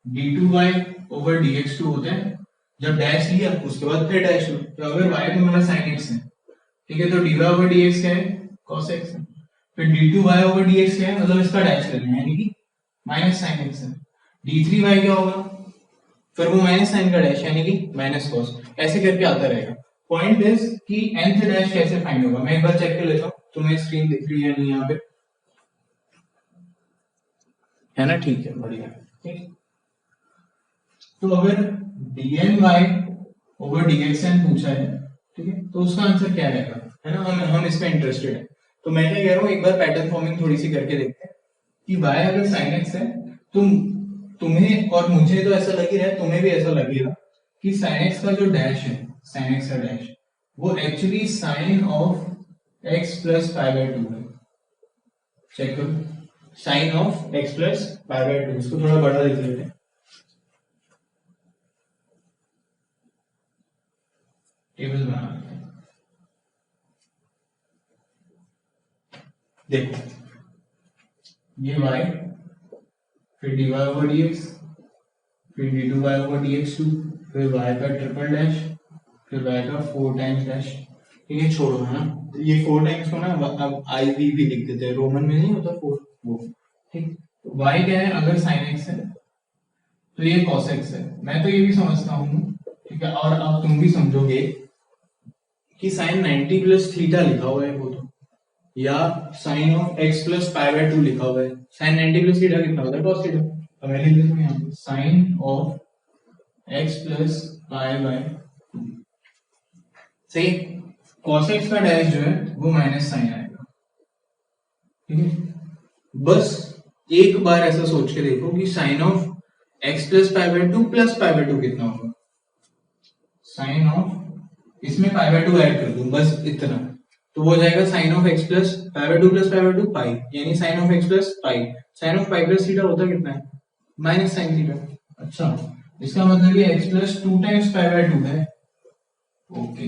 d2y ओवर dx2 होता है जब डैश लिया उसके बाद फिर डैश लो, तो अगर y तुम्हारा sin x है, ठीक है, तो dy ओवर dx क्या है, cos x है, फिर d2y ओवर dx क्या है, मतलब इसका डैश लेना है, यानी कि माइनस sin x है, d3y क्या होगा, फिर वो माइनस साइन का डैश यानी कि माइनस cos, ऐसे करके आता रहेगा। पॉइंट इज कि nth डैश कैसे फाइंड होगा, मैं एक बार चेक कर लेता हूं तुम्हें स्क्रीन दिख रही है नहीं यहाँ पे, है ना, ठीक है, बढ़िया, ठीक, तो अगर dny ओवर dxn पूछा है, ठीक है, तो उसका आंसर क्या रहेगा, है ना, हम इसमें इंटरेस्टेड है, तो मैं क्या कह रहा हूँ, एक बार पैटर्न फॉर्मिंग थोड़ी सी करके देखते हैं कि y अगर sin x है, तुम्हें और मुझे तो ऐसा लग ही रहा है, तुम्हें भी ऐसा लगेगा कि sin x का जो डैश है, sin x का डैश वो actually sin of x plus pi by 2 है। चेक करो, sin of x plus pi by 2, इसको थोड़ा बड़ा लिख लेते हैं, टेबल बना लेते हैं। देखो ये y, फिर dy ओवर dx, फिर d2y ओवर dx2, फिर y का ट्रिपल डैश, फिर y का 4 टाइम्स डैश। ठीक है, छोड़ो, है ना, ये 4 टाइम्स को ना अब आई वी भी लिख देते हैं, रोमन में नहीं होता 4 वो। ठीक, तो y क्या है, अगर sin x है तो ये cos x है, मैं तो ये भी समझता हूँ, ठीक है, और अब तुम भी समझोगे कि sin 90 प्लस थीटा लिखा हुआ है वो तो, या sin of x plus pi by 2 लिखा हुआ है, sin 90 प्लस थीटा कितना होता है, cos थीटा, तो मैं लिख देता हूँ यहाँ पे sin of x plus pi by 2, सही, cos x का डैश जो है वो माइनस साइन आएगा। ठीक है, बस एक बार ऐसा सोच के देखो कि sine of x plus pi by 2 plus pi by 2 कितना होगा, साइन ऑफ इसमें पाई बाय 2 ऐड कर दूं बस इतना, तो वो हो जाएगा sine of x plus pi by 2 plus pi by 2 pi, यानी sine of x plus pi, sine of pi plus theta होता कितना है, माइनस साइन थीटा। अच्छा, इसका मतलब ये x plus 2 times pi by 2 है, ओके,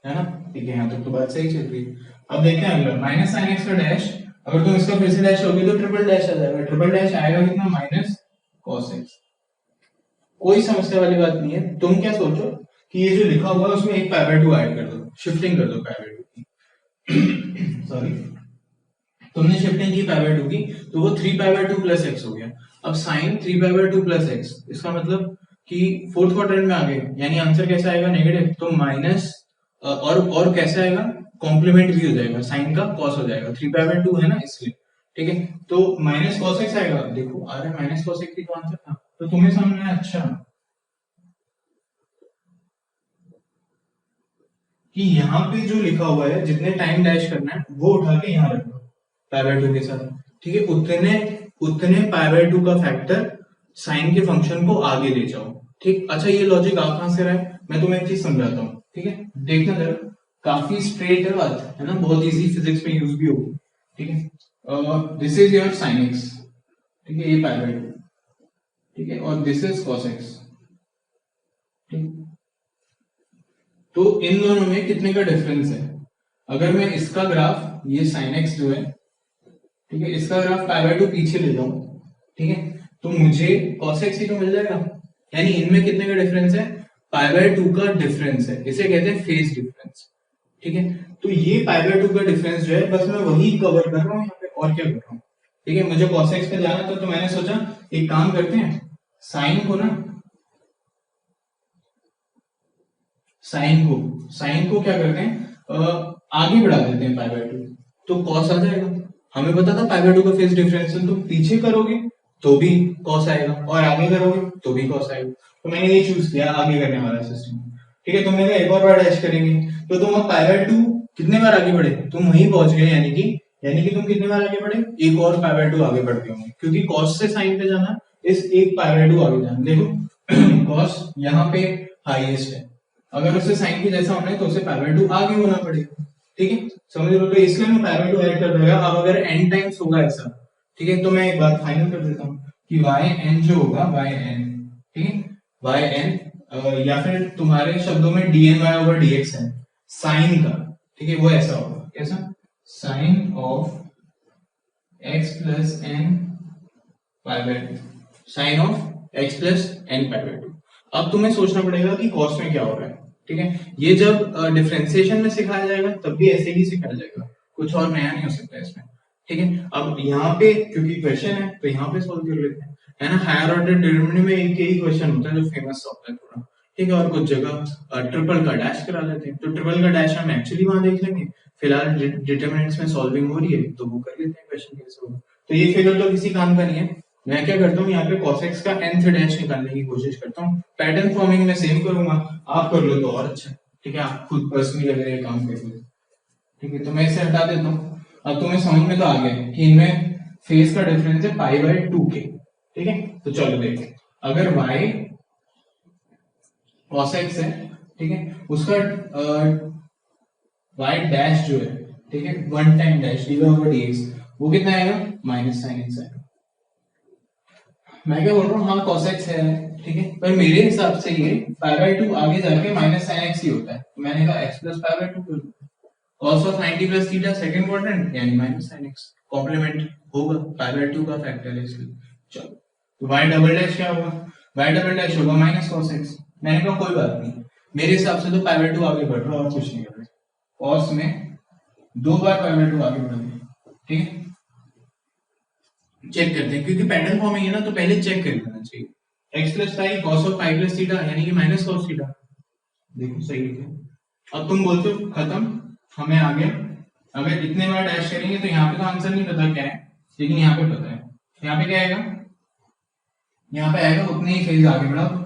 है ना, ठीक है, यहाँ तक तो बात सही चल रही है। अब देखते हैं अगला, माइनस साइन एक्स का डैश, अगर तुम इसका फिर से डैश लोगे तो ट्रिपल डैश आ जाएगा, ट्रिपल डैश आएगा कितना, माइनस कॉस एक्स। कोई समस्या वाली बात नहीं है, तुम क्या सोचो कि ये जो लिखा हुआ है उसमें एक पाई बाय 2 ऐड कर दो, शिफ्टिंग कर दो पाई बाय 2 की सॉरी, तुमने शिफ्टिंग की पाई बाय 2 की, तो वो 3 पाई बाय 2 प्लस एक्स हो गया। अब sine 3 pi by 2 plus x, इसका मतलब कि फोर्थ क्वाड्रेंट में आ गए, यानी आंसर कैसा आएगा, नेगेटिव, तो माइनस और कैसे आएगा, कॉम्प्लीमेंट भी हो जाएगा, साइन का कॉस हो जाएगा, 3 पाई बाय 2 है ना इसलिए, ठीक है, तो माइनस कॉस एक्स आएगा, देखो आ रहा है माइनस कॉस एक्स ही तो आंसर था, तो तुम्हें समझ में आया, अच्छा कि यहाँ पे जो लिखा हुआ है जितने टाइम डैश करना है वो उठा के यहाँ रख दो, पाई बाय 2 के साथ, ठीक है, उतने उतने पाई बाय 2 का फैक्टर साइन के फंक्शन को आगे ले जाओ, ठीक। अच्छा, ये लॉजिक आप कहां से रहा है, मैं तुम्हें एक चीज समझाता हूँ, ठीक है, देखना जरा, काफी स्ट्रेट है बात, है ना, बहुत इजी, फिजिक्स में यूज भी होगी, ठीक है। This is your sine x, ठीक है, ये पाई बाय 2, ठीक है, और दिस इज कॉस एक्स, ठीक। तो इन दोनों में कितने का डिफरेंस है, अगर मैं इसका ग्राफ, ये साइन एक्स जो है, ठीक है, इसका ग्राफ पाई बाय 2 पीछे ले जाऊं, ठीक है, तो मुझे cos x ही तो मिल जाएगा, यानी इनमें कितने का डिफरेंस है, पाई बाय 2 का डिफरेंस है, इसे कहते हैं फेज डिफरेंस, ठीक है। तो ये पाई बाय 2 का डिफरेंस जो है, बस मैं वही कवर कर रहा हूँ यहाँ पे, और क्या कर रहा हूँ, ठीक है। मुझे cos x पे जाना था, तो मैंने सोचा एक काम करते हैं, साइन को क्या करते हैं, आगे बढ़ा देते हैं पाई बाय 2, तो cos आ जाएगा, हमें पता था पाई बाय 2 का फेज डिफरेंस है, तो पीछे करोगे तो भी cos आएगा, और आगे करोगे तो भी cos आएगा, तो मैंने ये चूज किया आगे करने वाला सिस्टम, ठीक है। तुमने कहा एक और बार डैश करेंगे, तो तुम अब पाई बाय 2 कितने बार आगे बढ़े, तुम वहीं पहुंच गए, यानी कि तुम कितने बार आगे बढ़े, एक और पाई बाय 2 आगे बढ़ गए होंगे, क्योंकि cos से sin पे जाना, इस एक पाई बाय 2 आगे जाना, देखो cos यहाँ पे हाईएस्ट है, अगर उसे साइन के जैसा होना है तो उसे पाई बाय 2 आगे होना पड़ेगा, ठीक है, समझ लो, तो इसलिए मैं पाई बाय 2 ऐड कर दूंगा। अब अगर n टाइम्स होगा ऐसा, ठीक है, तो मैं एक बात फाइनल कर देता हूं कि yn जो होगा, yn, ठीक है, yn या फिर तुम्हारे शब्दों में dny ओवर dx है साइन का, ठीक है, वो ऐसा होगा, कैसा, sine of x plus n pi by 2, sine of x plus n pi by 2। अब तुम्हें सोचना पड़ेगा कि कॉस में क्या हो रहा है, ठीक है, ये जब डिफरेंशिएशन में सिखाया जाएगा तब भी ऐसे ही सिखाया जाएगा, कुछ और नया नहीं हो सकता इसमें, ठीक है। अब यहाँ पे क्योंकि क्वेश्चन है तो यहाँ पे सॉल्व कर लेते हैं, है ना, हायर ऑर्डर डिटरमिनेंट में एक ही क्वेश्चन होता है जो फेमस होता है थोड़ा, ठीक है, और कुछ जगह ट्रिपल का डैश करा लेते हैं, तो ट्रिपल का डैश हम एक्चुअली वहां देख लेंगे, फिलहाल डिटरमिनेंट्स में सॉल्विंग हो रही है तो वो कर लेते हैं क्वेश्चन कैसे होगा, तो ये फिगर तो किसी काम का नहीं है। मैं क्या करता हूँ, यहाँ पे cos x का nth डैश निकालने की कोशिश करता हूँ, पैटर्न फॉर्मिंग में सेम करूंगा, आप कर लो तो और अच्छा, ठीक है, आप खुद पर्सनली अगर ये काम करोगे, ठीक है, तो मैं इसे हटा देता हूँ। अब तुम्हें समझ में तो आ गया कि इनमें फेज का डिफरेंस है पाई बाय 2 के, ठीक है, तो चलो देखो, अगर y cos x है, ठीक है, उसका y डैश जो है, ठीक है, one time dash dy over dx, वो कितना आएगा, माइनस साइन x आएगा। मैं क्या बोल रहा हूँ, हाँ cos x है, ठीक है, पर मेरे हिसाब से ये पाई बाय 2 आगे जाके माइनस साइन x ही होता है, तो मैंने कहा x प्लस पाई बाय 2 कर दूं, cos of 90 plus theta second quadrant यानी माइनस साइन x, कॉम्प्लीमेंट होगा, पाई बाय 2 का फैक्टर है इसलिए। चलो, तो y डबल डैश क्या होगा, y डबल डैश होगा माइनस cos x, मैंने कहा कोई बात नहीं, मेरे हिसाब से तो पाई बाय 2 आगे बढ़ रहा है और कुछ नहीं कर रहा, cos में 2 बार पाई बाय 2 आगे बढ़ेंगे, ठीक है, चेक करते हैं, क्योंकि पैटर्न फॉर्मिंग है ना, तो पहले चेक कर लेना चाहिए, x plus pi cos of pi plus theta यानी कि माइनस cos थीटा, देखो सही है। अब तुम बोलते हो खत्म, हमें आगे अगर इतने बार डैश करेंगे तो यहाँ पे तो आंसर नहीं पता क्या है, लेकिन यहाँ पे पता है, यहाँ पे क्या आएगा, यहाँ पे आएगा उतने ही फेज आगे बढ़ा दो,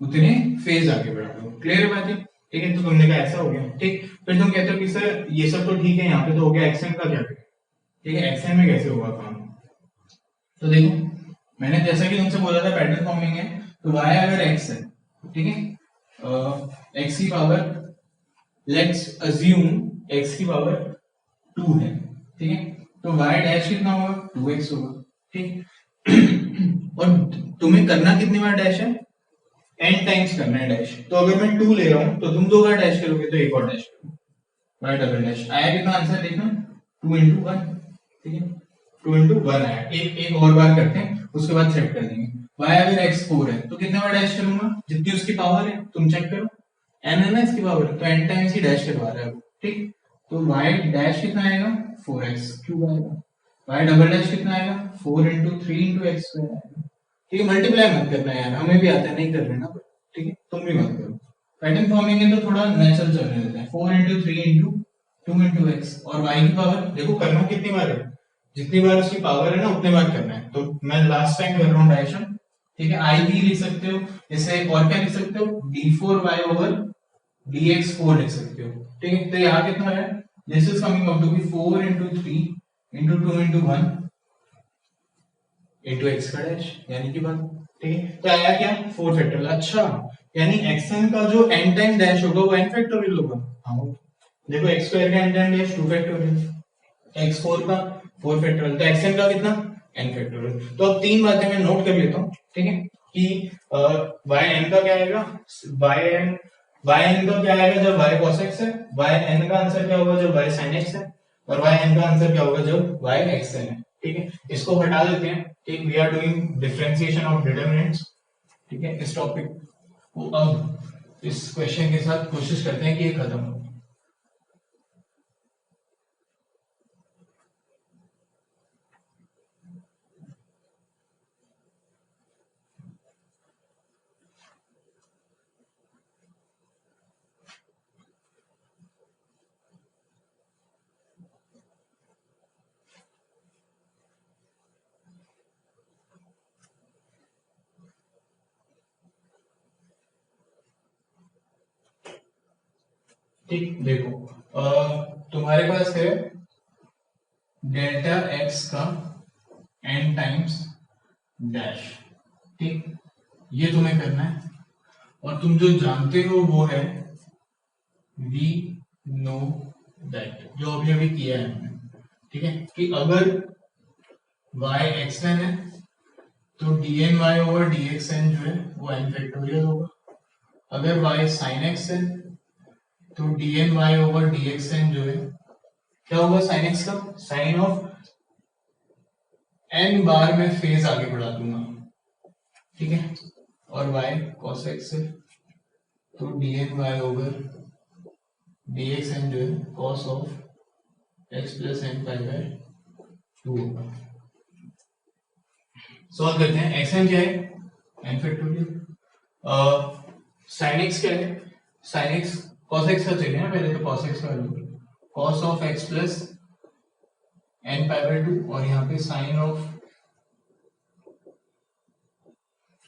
उतने फेज आगे बढ़ा दो, क्लियर है बात है, ठीक है, तो तुमने कहा ऐसा हो गया, ठीक, फिर तुम कहते हो कि सर ये सब तो ठीक है, यहाँ पे तो हो गया, एक्शन का क्या करें, ठीक है, एक्शन में कैसे होगा काम, तो देखो मैंने जैसा कि तुमसे बोला था पैटर्न फॉर्मिंग है, तो y अगर x है, ठीक है, x की पावर, लेट्स अज्यूम x की पावर 2 है, ठीक है, तो y डैश कितना होगा, 2x होगा, ठीक और तुम्हें करना कितनी बार डैश है, n टाइम्स करना है डैश, तो अगर मैं 2 ले रहा हूं तो तुम 2 बार डैश करोगे तो एक और डैश करोगे, y डबल डैश आया कितना आंसर देखना, 2 into 1, ठीक है, 2 into 1 आया, एक और बार करते हैं उसके बाद सेट कर देंगे, y अगर x 4 है तो कितने बार डैश करूंगा, जितनी उसकी पावर है, तुम चेक करो, n है ना इसकी पावर, तो n टाइम्स ही डैश करवा रहा है वो, ठीक, तो y डैश कितना आएगा, 4x क्यूब आएगा, y डबल डैश कितना आएगा, 4 into 3 into x स्क्वायर आएगा, ठीक है, मल्टीप्लाई मत करना यार, हमें भी आता है, नहीं कर लेना, ठीक है, तुम भी मत करो, पैटर्न फॉर्मिंग है तो थोड़ा नेचुरल चलने देते हैं, 4 into 3 into 2 into x, और y की पावर देखो करना कितनी बार है, जितनी बार उसकी पावर है ना उतने बार करना है, तो मैं लास्ट टाइम कर रहा हूँ डायरेक्शन, ठीक है, आई भी लिख सकते हो, इसे और क्या लिख सकते हो, d4y ओवर dx 4 लिख सकते हो, ठीक है, तो यहाँ कितना है, this is coming up to be 4 into 3 into 2 into 1 into x का डैश, यानी कि 1। ठीक है, तो आया क्या 4 फैक्टोरियल। अच्छा, यानी xn का जो n टाइम डैश होगा वो n फैक्टोरियल होगा। हाँ, देखो x स्क्वायर का n time dash 2 factorial, x4 का 4 फैक्टोरियल, तो xn का कितना n फैक्टोरियल। तो अब तीन बातें मैं नोट कर लेता हूँ, ठीक है, कि yn का क्या आएगा, yn का क्या आएगा जब y cos x है, yn का आंसर क्या होगा जब y sin x है, और yn का आंसर क्या होगा जब y xn है। ठीक है, इसको हटा देते हैं। ठीक, we are doing differentiation of determinants. ठीक है, इस टॉपिक को अब इस क्वेश्चन के साथ कोशिश करते हैं कि ये खत्म हो। ठीक, देखो तुम्हारे पास है डेल्टा x का n टाइम्स डैश। ठीक, ये तुम्हें करना है, और तुम जो जानते हो वो है वी नो दैट, जो अभी अभी किया है हमने। ठीक है, कि अगर y xn है तो dny ओवर dxn जो है वो n फैक्टोरियल होगा। अगर y sin x है तो dny ओवर dxn जो है क्या होगा, sin x का साइन ऑफ n बार में फेज आगे बढ़ा दूंगा। ठीक है, और y cos x है तो dny ओवर dxn जो है cos of x plus n pi by 2 होगा। सॉल्व करते हैं। xn क्या है, n फैक्टोरियल। sin x क्या है, sin x cos x का चाहिए ना, पहले तो cos x का value cos of x plus n pi by 2, और यहाँ पे sin of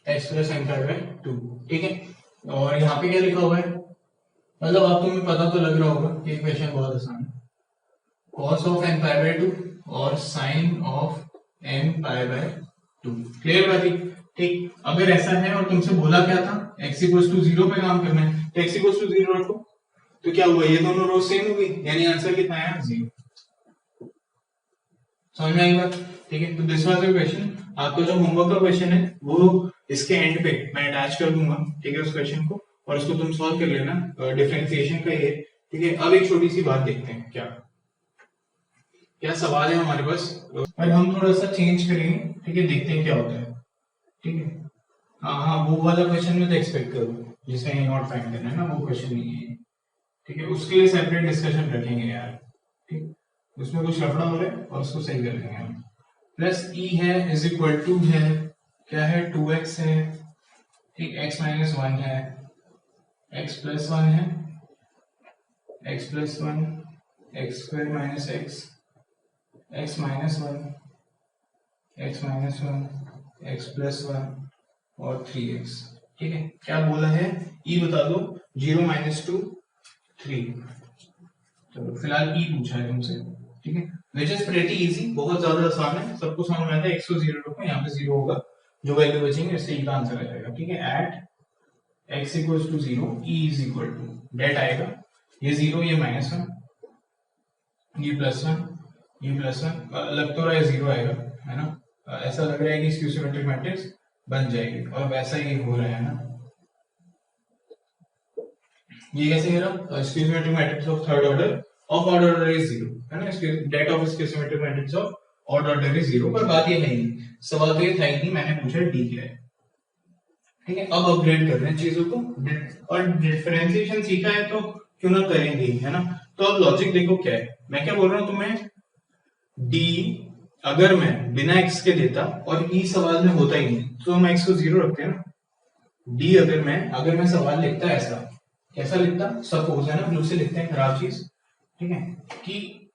x plus n pi by 2। ठीक है, और यहाँ पे क्या लिखा हुआ है, मतलब आप तुम्हें पता तो लग रहा होगा कि इक्वेशन बहुत आसान है, cos of n pi by 2 और sin of n pi by 2। Clear बात है। ठीक, अगर ऐसा है और तुमसे बोला क्या था x इक्वल्स टू 0 पे काम करना है, तो x इक्वल्स टू 0 रखो, तो क्या हुआ, ये दोनों रो सेम हो गई, यानी आंसर कितना आया 0। समझ में आई बात। ठीक है, तो दिस वाज द क्वेश्चन। आपका जो होमवर्क का क्वेश्चन है वो इसके एंड पे मैं अटैच कर दूंगा। ठीक है, उस क्वेश्चन को, और उसको तुम सॉल्व कर लेना, डिफरेंशिएशन का ये। ठीक है, अब एक छोटी सी बात देखते हैं, क्या क्या सवाल है हमारे पास, और हम थोड़ा सा चेंज करेंगे। ठीक है, देखते हैं क्या होता है। ठीक है, हाँ, वो वाला क्वेश्चन में तो एक्सपेक्ट करो जिसमें नॉट फाइंड करना है ना, वो क्वेश्चन नहीं है। ठीक है, उसके लिए सेपरेट डिस्कशन रखेंगे यार। ठीक, उसमें कुछ लफड़ा हो रहा है और उसको सही कर लेंगे हम। प्लस ई है इज इक्वल टू है, क्या है 2x है। ठीक, x माइनस 1 है, x प्लस 1 है, x plus 1, x square minus x minus 1, x minus 1, x plus 1 और 3x। ठीक है, क्या बोला है, e बता दो, 0 माइनस 2 3। तो फिलहाल e पूछा है तुमसे। ठीक है, विच इज प्रेटी इजी, बहुत ज्यादा आसान है, सबको समझ में आता है। x को 0 रखो, यहाँ पे 0 होगा, जो वैल्यू बचेंगे इससे e का आंसर आ जाएगा। ठीक है, एट x equals to 0 e is equal to det आएगा, ये 0, ये माइनस 1, ये प्लस 1, ये प्लस 1, लग तो रहा है 0 आएगा, है ना, ऐसा लग रहा है कि स्क्यू सिमेट्रिक मैट्रिक्स बन जाएगी, और वैसा ही हो रहा है ना। ये कैसे हो रहा, skew symmetric matrix of third order of order order is 0, है ना, det of skew symmetric matrix of order order is 0। पर बात ये है नहीं, सवाल तो ये था ही नहीं, मैंने पूछा डी क्या है। ठीक है, अब अपग्रेड कर रहे हैं चीजों को, और डिफरेंशिएशन सीखा है तो क्यों ना करेंगे, है ना। तो अब लॉजिक देखो क्या है, मैं क्या बोल रहा हूं तुम्हें, डी अगर मैं बिना x के देता और ई सवाल में होता ही नहीं, तो हम x को 0 रखते हैं ना। डी अगर मैं सवाल लिखता ऐसा, कैसा लिखता, सपोज, है ना, ब्लू से लिखते हैं, खराब चीज। ठीक है, कि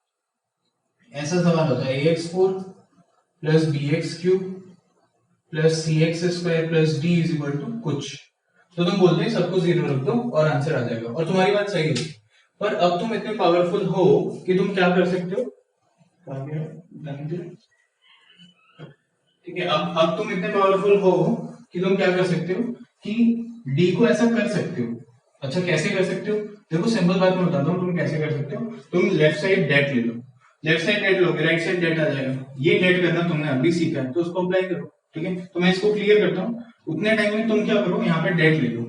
ऐसा सवाल होता है ax4 plus bx3 plus cx² plus d is equal to कुछ, तो तुम बोलते हैं सबको 0 रख दो और आंसर आ जाएगा, और तुम्हारी बात सही है। पर अब तुम इतने पावरफुल हो कि तुम क्या कर सकते हो, ठीक है, अब तुम इतने पावरफुल हो कि तुम क्या कर सकते हो कि डी को ऐसा कर सकते हो। अच्छा कैसे कर सकते हो, देखो सिंपल बात मैं बताता हूँ तुम कैसे कर सकते हो। तुम लेफ्ट साइड डेट ले लो, लेफ्ट साइड डेट लोगे, राइट साइड डेट आ जाएगा। ये डेट करना तुमने अभी सीखा है तो उसको अप्लाई करो। ठीक है, तो मैं इसको क्लियर करता हूँ। उतने टाइम में तुम क्या करो, यहाँ पे डेट ले लो।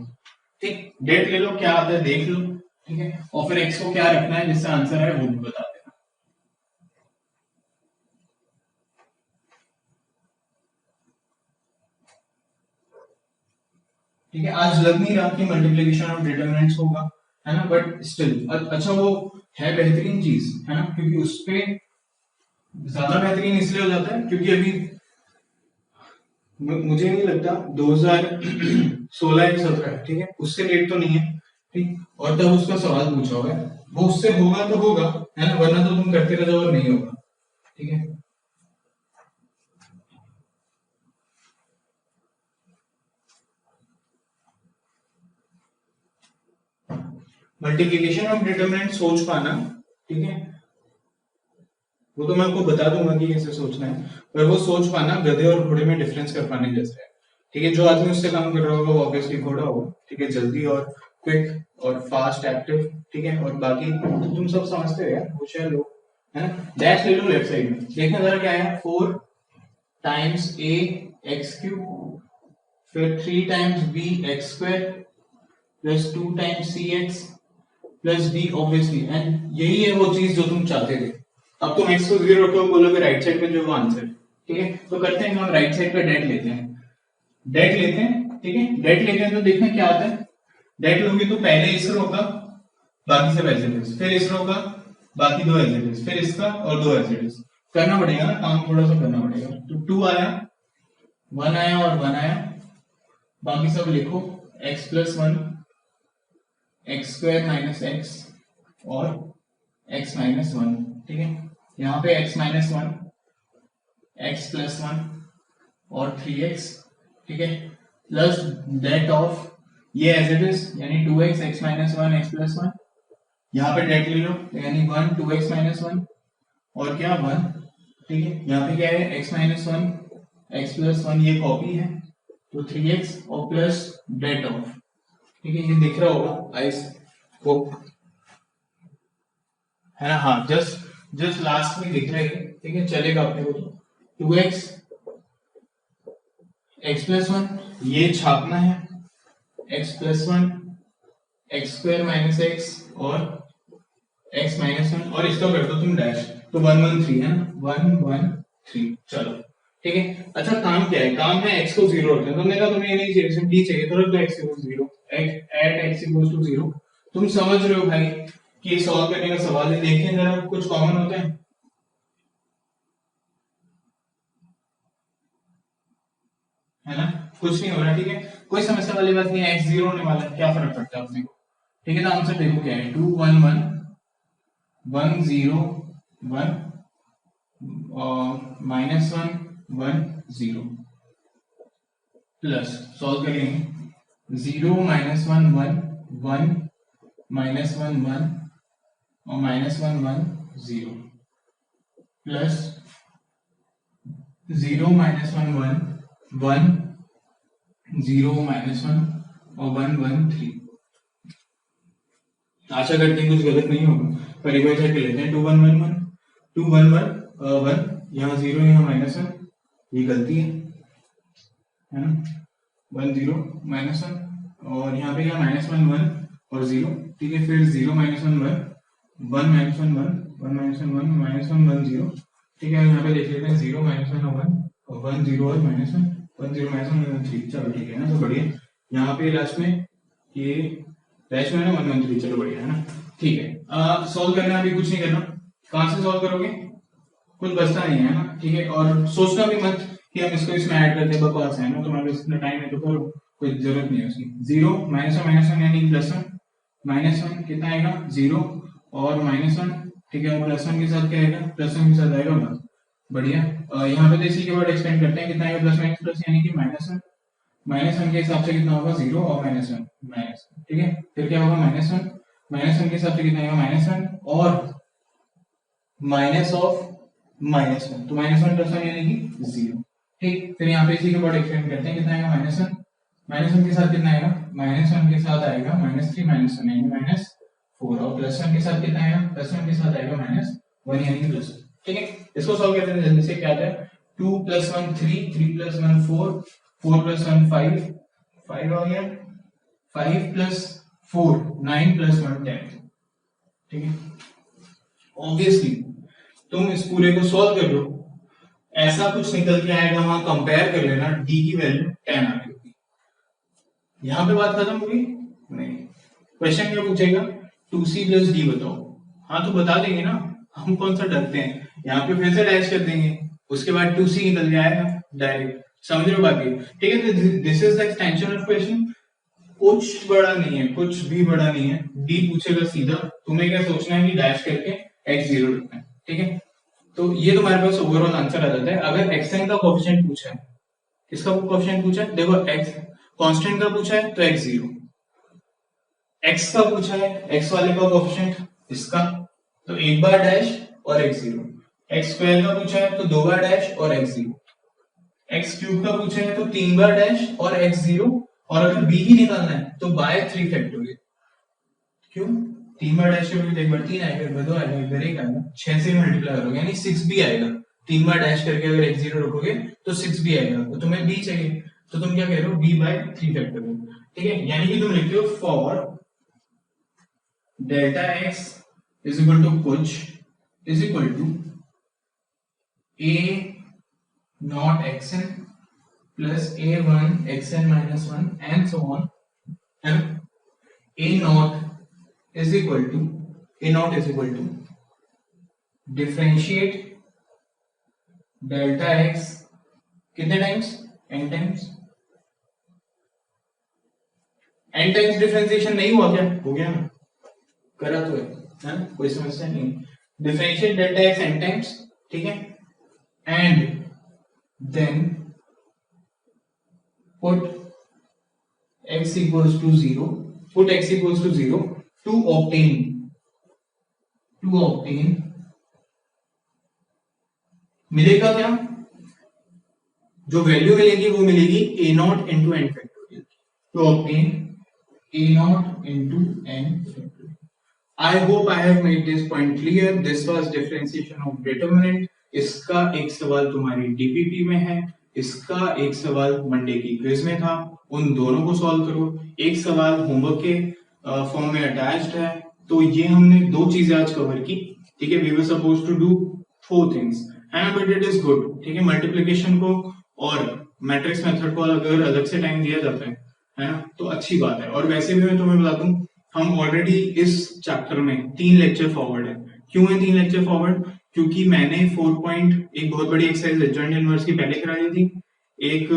ठीक, डेट ले लो, क्या आता है देख लो। ठीक है, और फिर एक्स को क्या रखना है जिससे आंसर है वो भी बता देना। ठीक है, आज लग नहीं रहा कि मल्टीप्लीकेशन ऑफ डिटरमिनेंट्स होगा, है ना, बट स्टिल अच्छा वो है बेहतरीन चीज, है ना, क्योंकि उस पे ज्यादा बेहतरीन इसलिए हो जाता है क्योंकि अभी मुझे नहीं लगता 2016 या 17, ठीक है, उससे लेट तो नहीं है। ठीक, और तब उसका सवाल पूछा होगा, वो उससे होगा तो होगा, है ना, वरना तो तुम करते रह जाओ और नहीं होगा। ठीक है, मल्टीप्लीकेशन ऑफ डिटरमिनेंट सोच पाना, ठीक है, वो तो मैं आपको बता दूंगा कि कैसे सोचना है, पर वो सोच पाना गधे और घोड़े में डिफरेंस कर पाने जैसा है। ठीक है, जो आदमी उससे काम कर रहा होगा वो ऑब्वियसली घोड़ा होगा। ठीक है, जल्दी और क्विक और फास्ट एक्टिव। ठीक है, और बाकी तो तुम सब समझते हो यार, होशियार लोग, है ना। डैश ले लो लेफ्ट साइड में, देखना जरा क्या है, 4 टाइम्स ए एक्स क्यूब, फिर 3 times b x square plus 2 times c x plus d obviously, and यही है वो चीज जो तुम चाहते थे। अब तुम एक्स को 0 रखो, बोलोगे राइट साइड पे जो वो आंसर। ठीक है, तो करते हैं हम राइट साइड पे डेट लेते हैं, डेट लेते हैं। ठीक है, डेट लेते हैं तो देखना क्या आता है। डेट लोगे तो पहले इस रो का, बाकी सब एज इट इज, फिर इस रो का, बाकी दो एज इट इज, फिर इसका और दो एज इट इज। करना पड़ेगा ना, काम थोड़ा सा करना पड़ेगा। तो 2 आया, 1 आया और 1 आया, बाकी सब लिखो, x plus 1, x square minus x और x माइनस 1। ठीक है, यहाँ पे x माइनस 1, x प्लस 1 और 3x। ठीक है, प्लस डेट ऑफ ये एज इट इज, यानी 2x, x minus 1, x plus 1। यहाँ पे डेट ले लो, यानी 1 2x माइनस 1 और क्या 1। ठीक है, यहाँ पे क्या है, x माइनस 1, x प्लस 1, ये कॉपी है तो 3x और प्लस डेट ऑफ। ठीक है, ये दिख रहा होगा आई होप, है ना। हाँ, जस्ट जस्ट लास्ट में दिख रहा है। ठीक है, चलेगा अपने को तो 2x x प्लस 1 ये छापना है, x plus 1 x square minus x और x माइनस 1, और इसका कर दो तुम डैश, तो 1 1 3 है ना, 1 1 3। चलो ठीक है, अच्छा काम क्या है, काम है x को 0 रखना। तुमने कहा तुम्हें ये नहीं चाहिए, सिर्फ d चाहिए, तो रख दो x equals 0, at x equals to 0। तुम समझ रहे हो भाई कि ये सॉल्व करने का सवाल है। देखिए जरा कुछ कॉमन होता है ना, कुछ नहीं हो रहा। ठीक है, कोई समस्या वाली बात नहीं है, x 0 होने वाला है, क्या फर्क पड़ता है अपने को। ठीक है, तो आंसर देखो क्या है, 2 1 1 1 0 1 माइनस 1 1 0 प्लस सॉल्व करेंगे 0 माइनस 1 1 1 माइनस 1 1 और माइनस 1 1 0 प्लस 0 माइनस 1 1 1 0 माइनस 1 और 1 1 3। आशा करते हैं कुछ गलत नहीं होगा, पर एक बार चेक कर लेते हैं। 2 1 1 1 2 1 1 1, यहाँ 0 यहाँ माइनस 1, ये गलती है ना, 1 0 माइनस 1 और यहाँ पे क्या माइनस 1 1 और 0। ठीक है, फिर 0 माइनस 1 1 1 माइनस 1 1 1 माइनस 1 1 माइनस 1 1 0। ठीक है, यहाँ पे देख लेते हैं 0 माइनस 1 1 और 1 0 और माइनस 1 1 0 माइनस 1 3। चलो ठीक है ना, तो बढ़िया। यहाँ पे लास्ट में ये डैश में है ना 1 1 3, चलो बढ़िया है ना। ठीक है, सॉल्व करना अभी कुछ नहीं करना, कहाँ से सॉल्व करोगे, कुछ बचता नहीं है ना। ठीक है, और सोचना भी मत कि हम इसको इसमें ऐड करते हैं, बकवास है ना, तुम्हारे पास इतना टाइम है तो करो, कोई जरूरत नहीं है उसकी। 0 माइनस 1 यानी प्लस 1, माइनस 1 कितना आएगा 0 और माइनस 1। ठीक है, और प्लस 1 के साथ क्या आएगा, प्लस 1 के साथ आएगा 1। बढ़िया, यहाँ पे इसी के बाद एक्सपेंड करते हैं, कितना आएगा प्लस माइनस प्लस यानी कि माइनस 1, माइनस 1 के हिसाब से कितना होगा 0 और माइनस 1 माइनस। ठीक है, फिर क्या होगा माइनस 1, माइनस 1 के हिसाब से कितना आएगा माइनस 1 और माइनस ऑफ -1, तो -1 + 1 यानी कि 0। ठीक, फिर यहाँ पे इसी के बाद एक्सटेंड करते हैं, कितना आएगा -1, -1 के साथ कितना आएगा, -1 के साथ आएगा -3 -1 यानी -4, और +1 के साथ कितना आएगा, +1 के साथ आएगा -1 यानी कि +1। ठीक है, इसको सॉल्व करते हैं जल्दी से। क्या आता है, 2 + 1 3, 3 + 1 4, 4 + 1 5, 5 आ गया, 5 + 4 9 + 1 10। ठीक है, ऑब्वियसली तुम इस पूरे को सॉल्व कर लो, ऐसा कुछ निकल के आएगा, वहां कंपेयर कर लेना, डी की वैल्यू 10 आ गई। यहां पे बात खत्म होगी नहीं। क्वेश्चन क्या पूछेगा, 2c + d बताओ। हाँ तो बता देंगे ना, हम कौन सा डरते हैं, यहाँ पे फिर से डैश कर देंगे, उसके बाद 2c निकल जाएगा डायरेक्ट। समझ रहे हो बात ये? ठीक है, तो this is the extension of question. कुछ बड़ा नहीं है, कुछ भी बड़ा नहीं है, डी पूछेगा सीधा, तुम्हें क्या सोचना है कि डैश करके x0 रखना है। ठीक है, तो ये तुम्हारे पास ओवरऑल आंसर आ जाता है। अगर xn का कोएफिशिएंट पूछा है, किसका कोएफिशिएंट पूछा है, देखो x कांस्टेंट का पूछा है तो x0, x का पूछा है, x वाले का कोएफिशिएंट इसका, तो एक बार डैश और x0, x² का पूछा है तो 2 बार डैश और x0, x³ का पूछा है तो 3 बार डैश और x0, और अगर b ही निकालना है तो बाय 3 फैक्टोरियल। क्यों, 3 बार डैश करोगे तो एक बार 3 आएगा, एक बार 2 आएगा, एक बार 1 आएगा, 6 से मल्टीप्लाई करोगे यानी 6 भी आएगा। 3 बार डैश करके अगर x0 रखोगे तो 6 भी आएगा, तो तुम्हें b चाहिए, तो तुम क्या कह रहे हो, b बाय 3 फैक्टोरियल। ठीक है, यानी कि तुम लिखते हो for delta x is equal to कुछ is equal to a naught xn plus a1 xn minus 1 and so on, है ना। a naught is equal to differentiate delta x कितने times, n times. n times differentiation नहीं हुआ क्या, हो गया ना, करा तो है ना, कोई समस्या नहीं। Differentiate delta x n times, ठीक है, and then put x equals to 0, to obtain मिलेगा क्या, जो वैल्यू मिलेगी वो मिलेगी a0 into n factorial, to obtain a0 into n factorial। I hope I have made this point clear. This was differentiation of determinant। इसका एक सवाल तुम्हारी डीपीपी में है, इसका एक सवाल मंडे की क्विज में था, उन दोनों को सॉल्व करो। एक सवाल होमवर्क के फॉर्म में अटैच्ड है। तो ये हमने 2 चीजें आज कवर की, ठीक है। We were supposed to do 4 things, है ना, बट इट इज गुड, ठीक है। मल्टीप्लिकेशन को और मैट्रिक्स मेथड को अगर अलग से टाइम दिया जाता है ना, तो अच्छी बात है। और वैसे भी मैं तुम्हें बता दूं, हम ऑलरेडी इस चैप्टर में 3 लेक्चर फॉरवर्ड है। क्यों है 3 लेक्चर फॉरवर्ड? क्योंकि मैंने 4 पॉइंट एक बहुत बड़ी एक्सरसाइज एडजॉइंट इनवर्स की पहले कराई थी, एक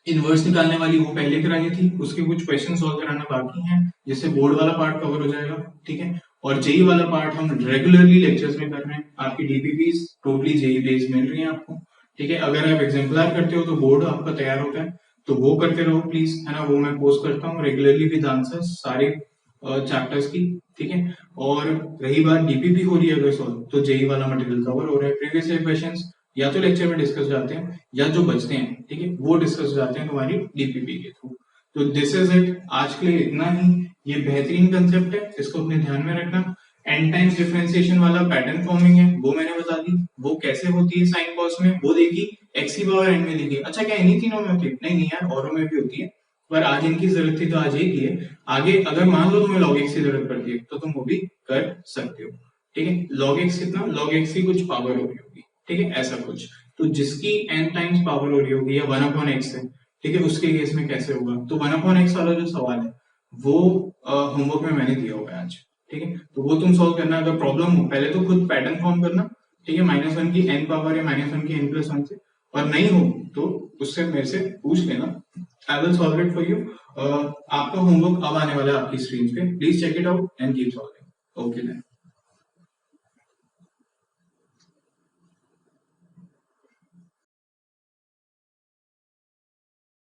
इनवर्स निकालने वाली वो पहले कराई थी, उसके कुछ क्वेश्चन सॉल्व कराना बाकी है, जिससे बोर्ड वाला पार्ट कवर हो जाएगा, ठीक है। और जेई वाला पार्ट हम रेगुलरली लेक्चर्स में कर रहे हैं। आपकी डीपीपीज टोटली जेई बेस्ड मिल रही है आपको, ठीक है। अगर आप एग्जाम्पलर करते हो तो बोर्ड आपका तैयार होता है, तो वो करते रहो प्लीज, है ना। वो मैं पोस्ट करता हूँ रेगुलरली विद आंसर्स सारे चैप्टर्स की, ठीक है। और रही बात डीपीपी हो रही है अगर सॉल्व, तो जेई वाला मटेरियल कवर हो रहा है। प्रीवियस ईयर क्वेश्चंस या तो लेक्चर में डिस्कस जाते हैं, या जो बचते हैं, ठीक है, वो डिस्कस जाते हैं तुम्हारी डीपीपी के थ्रू। तो दिस इज इट, आज के लिए इतना ही। ये बेहतरीन कंसेप्ट है, इसको अपने ध्यान में रखना। एन टाइम्स डिफरेंशिएशन वाला पैटर्न फॉर्मिंग है, वो मैंने बता दी, वो कैसे होती है साइन कॉस में, वो देखी, एक्स की पावर एन में देखी। अच्छा, क्या इन्हीं तीनों में होती है? नहीं यार, औरों में भी होती है, पर आज इनकी जरूरत थी तो आज एक ही है। आगे अगर मान लो तुम्हें log x की जरूरत पड़ती है तो तुम वो भी कर सकते हो, ठीक है। log x कितना? log x की कुछ पावर हो रही होगी, ठीक है, ऐसा कुछ। तो जिसकी n टाइम्स पावर हो रही होगी या 1/x है, ठीक है, उसके केस में कैसे होगा? तो 1/x वाला जो सवाल है वो होमवर्क में मैंने दिया हुआ है आज, ठीक है। तो वो तुम सॉल्व करना। अगर प्रॉब्लम हो, पहले तो खुद पैटर्न फॉर्म करना, ठीक है, -1 की n पावर या -1 की n+1 से, और नहीं हो तो उससे मेरे से पूछ लेना, I will solve it for you। आपका होमवर्क अब आने वाला है आपकी स्क्रीन पे, please check it out and keep solving. Okay then.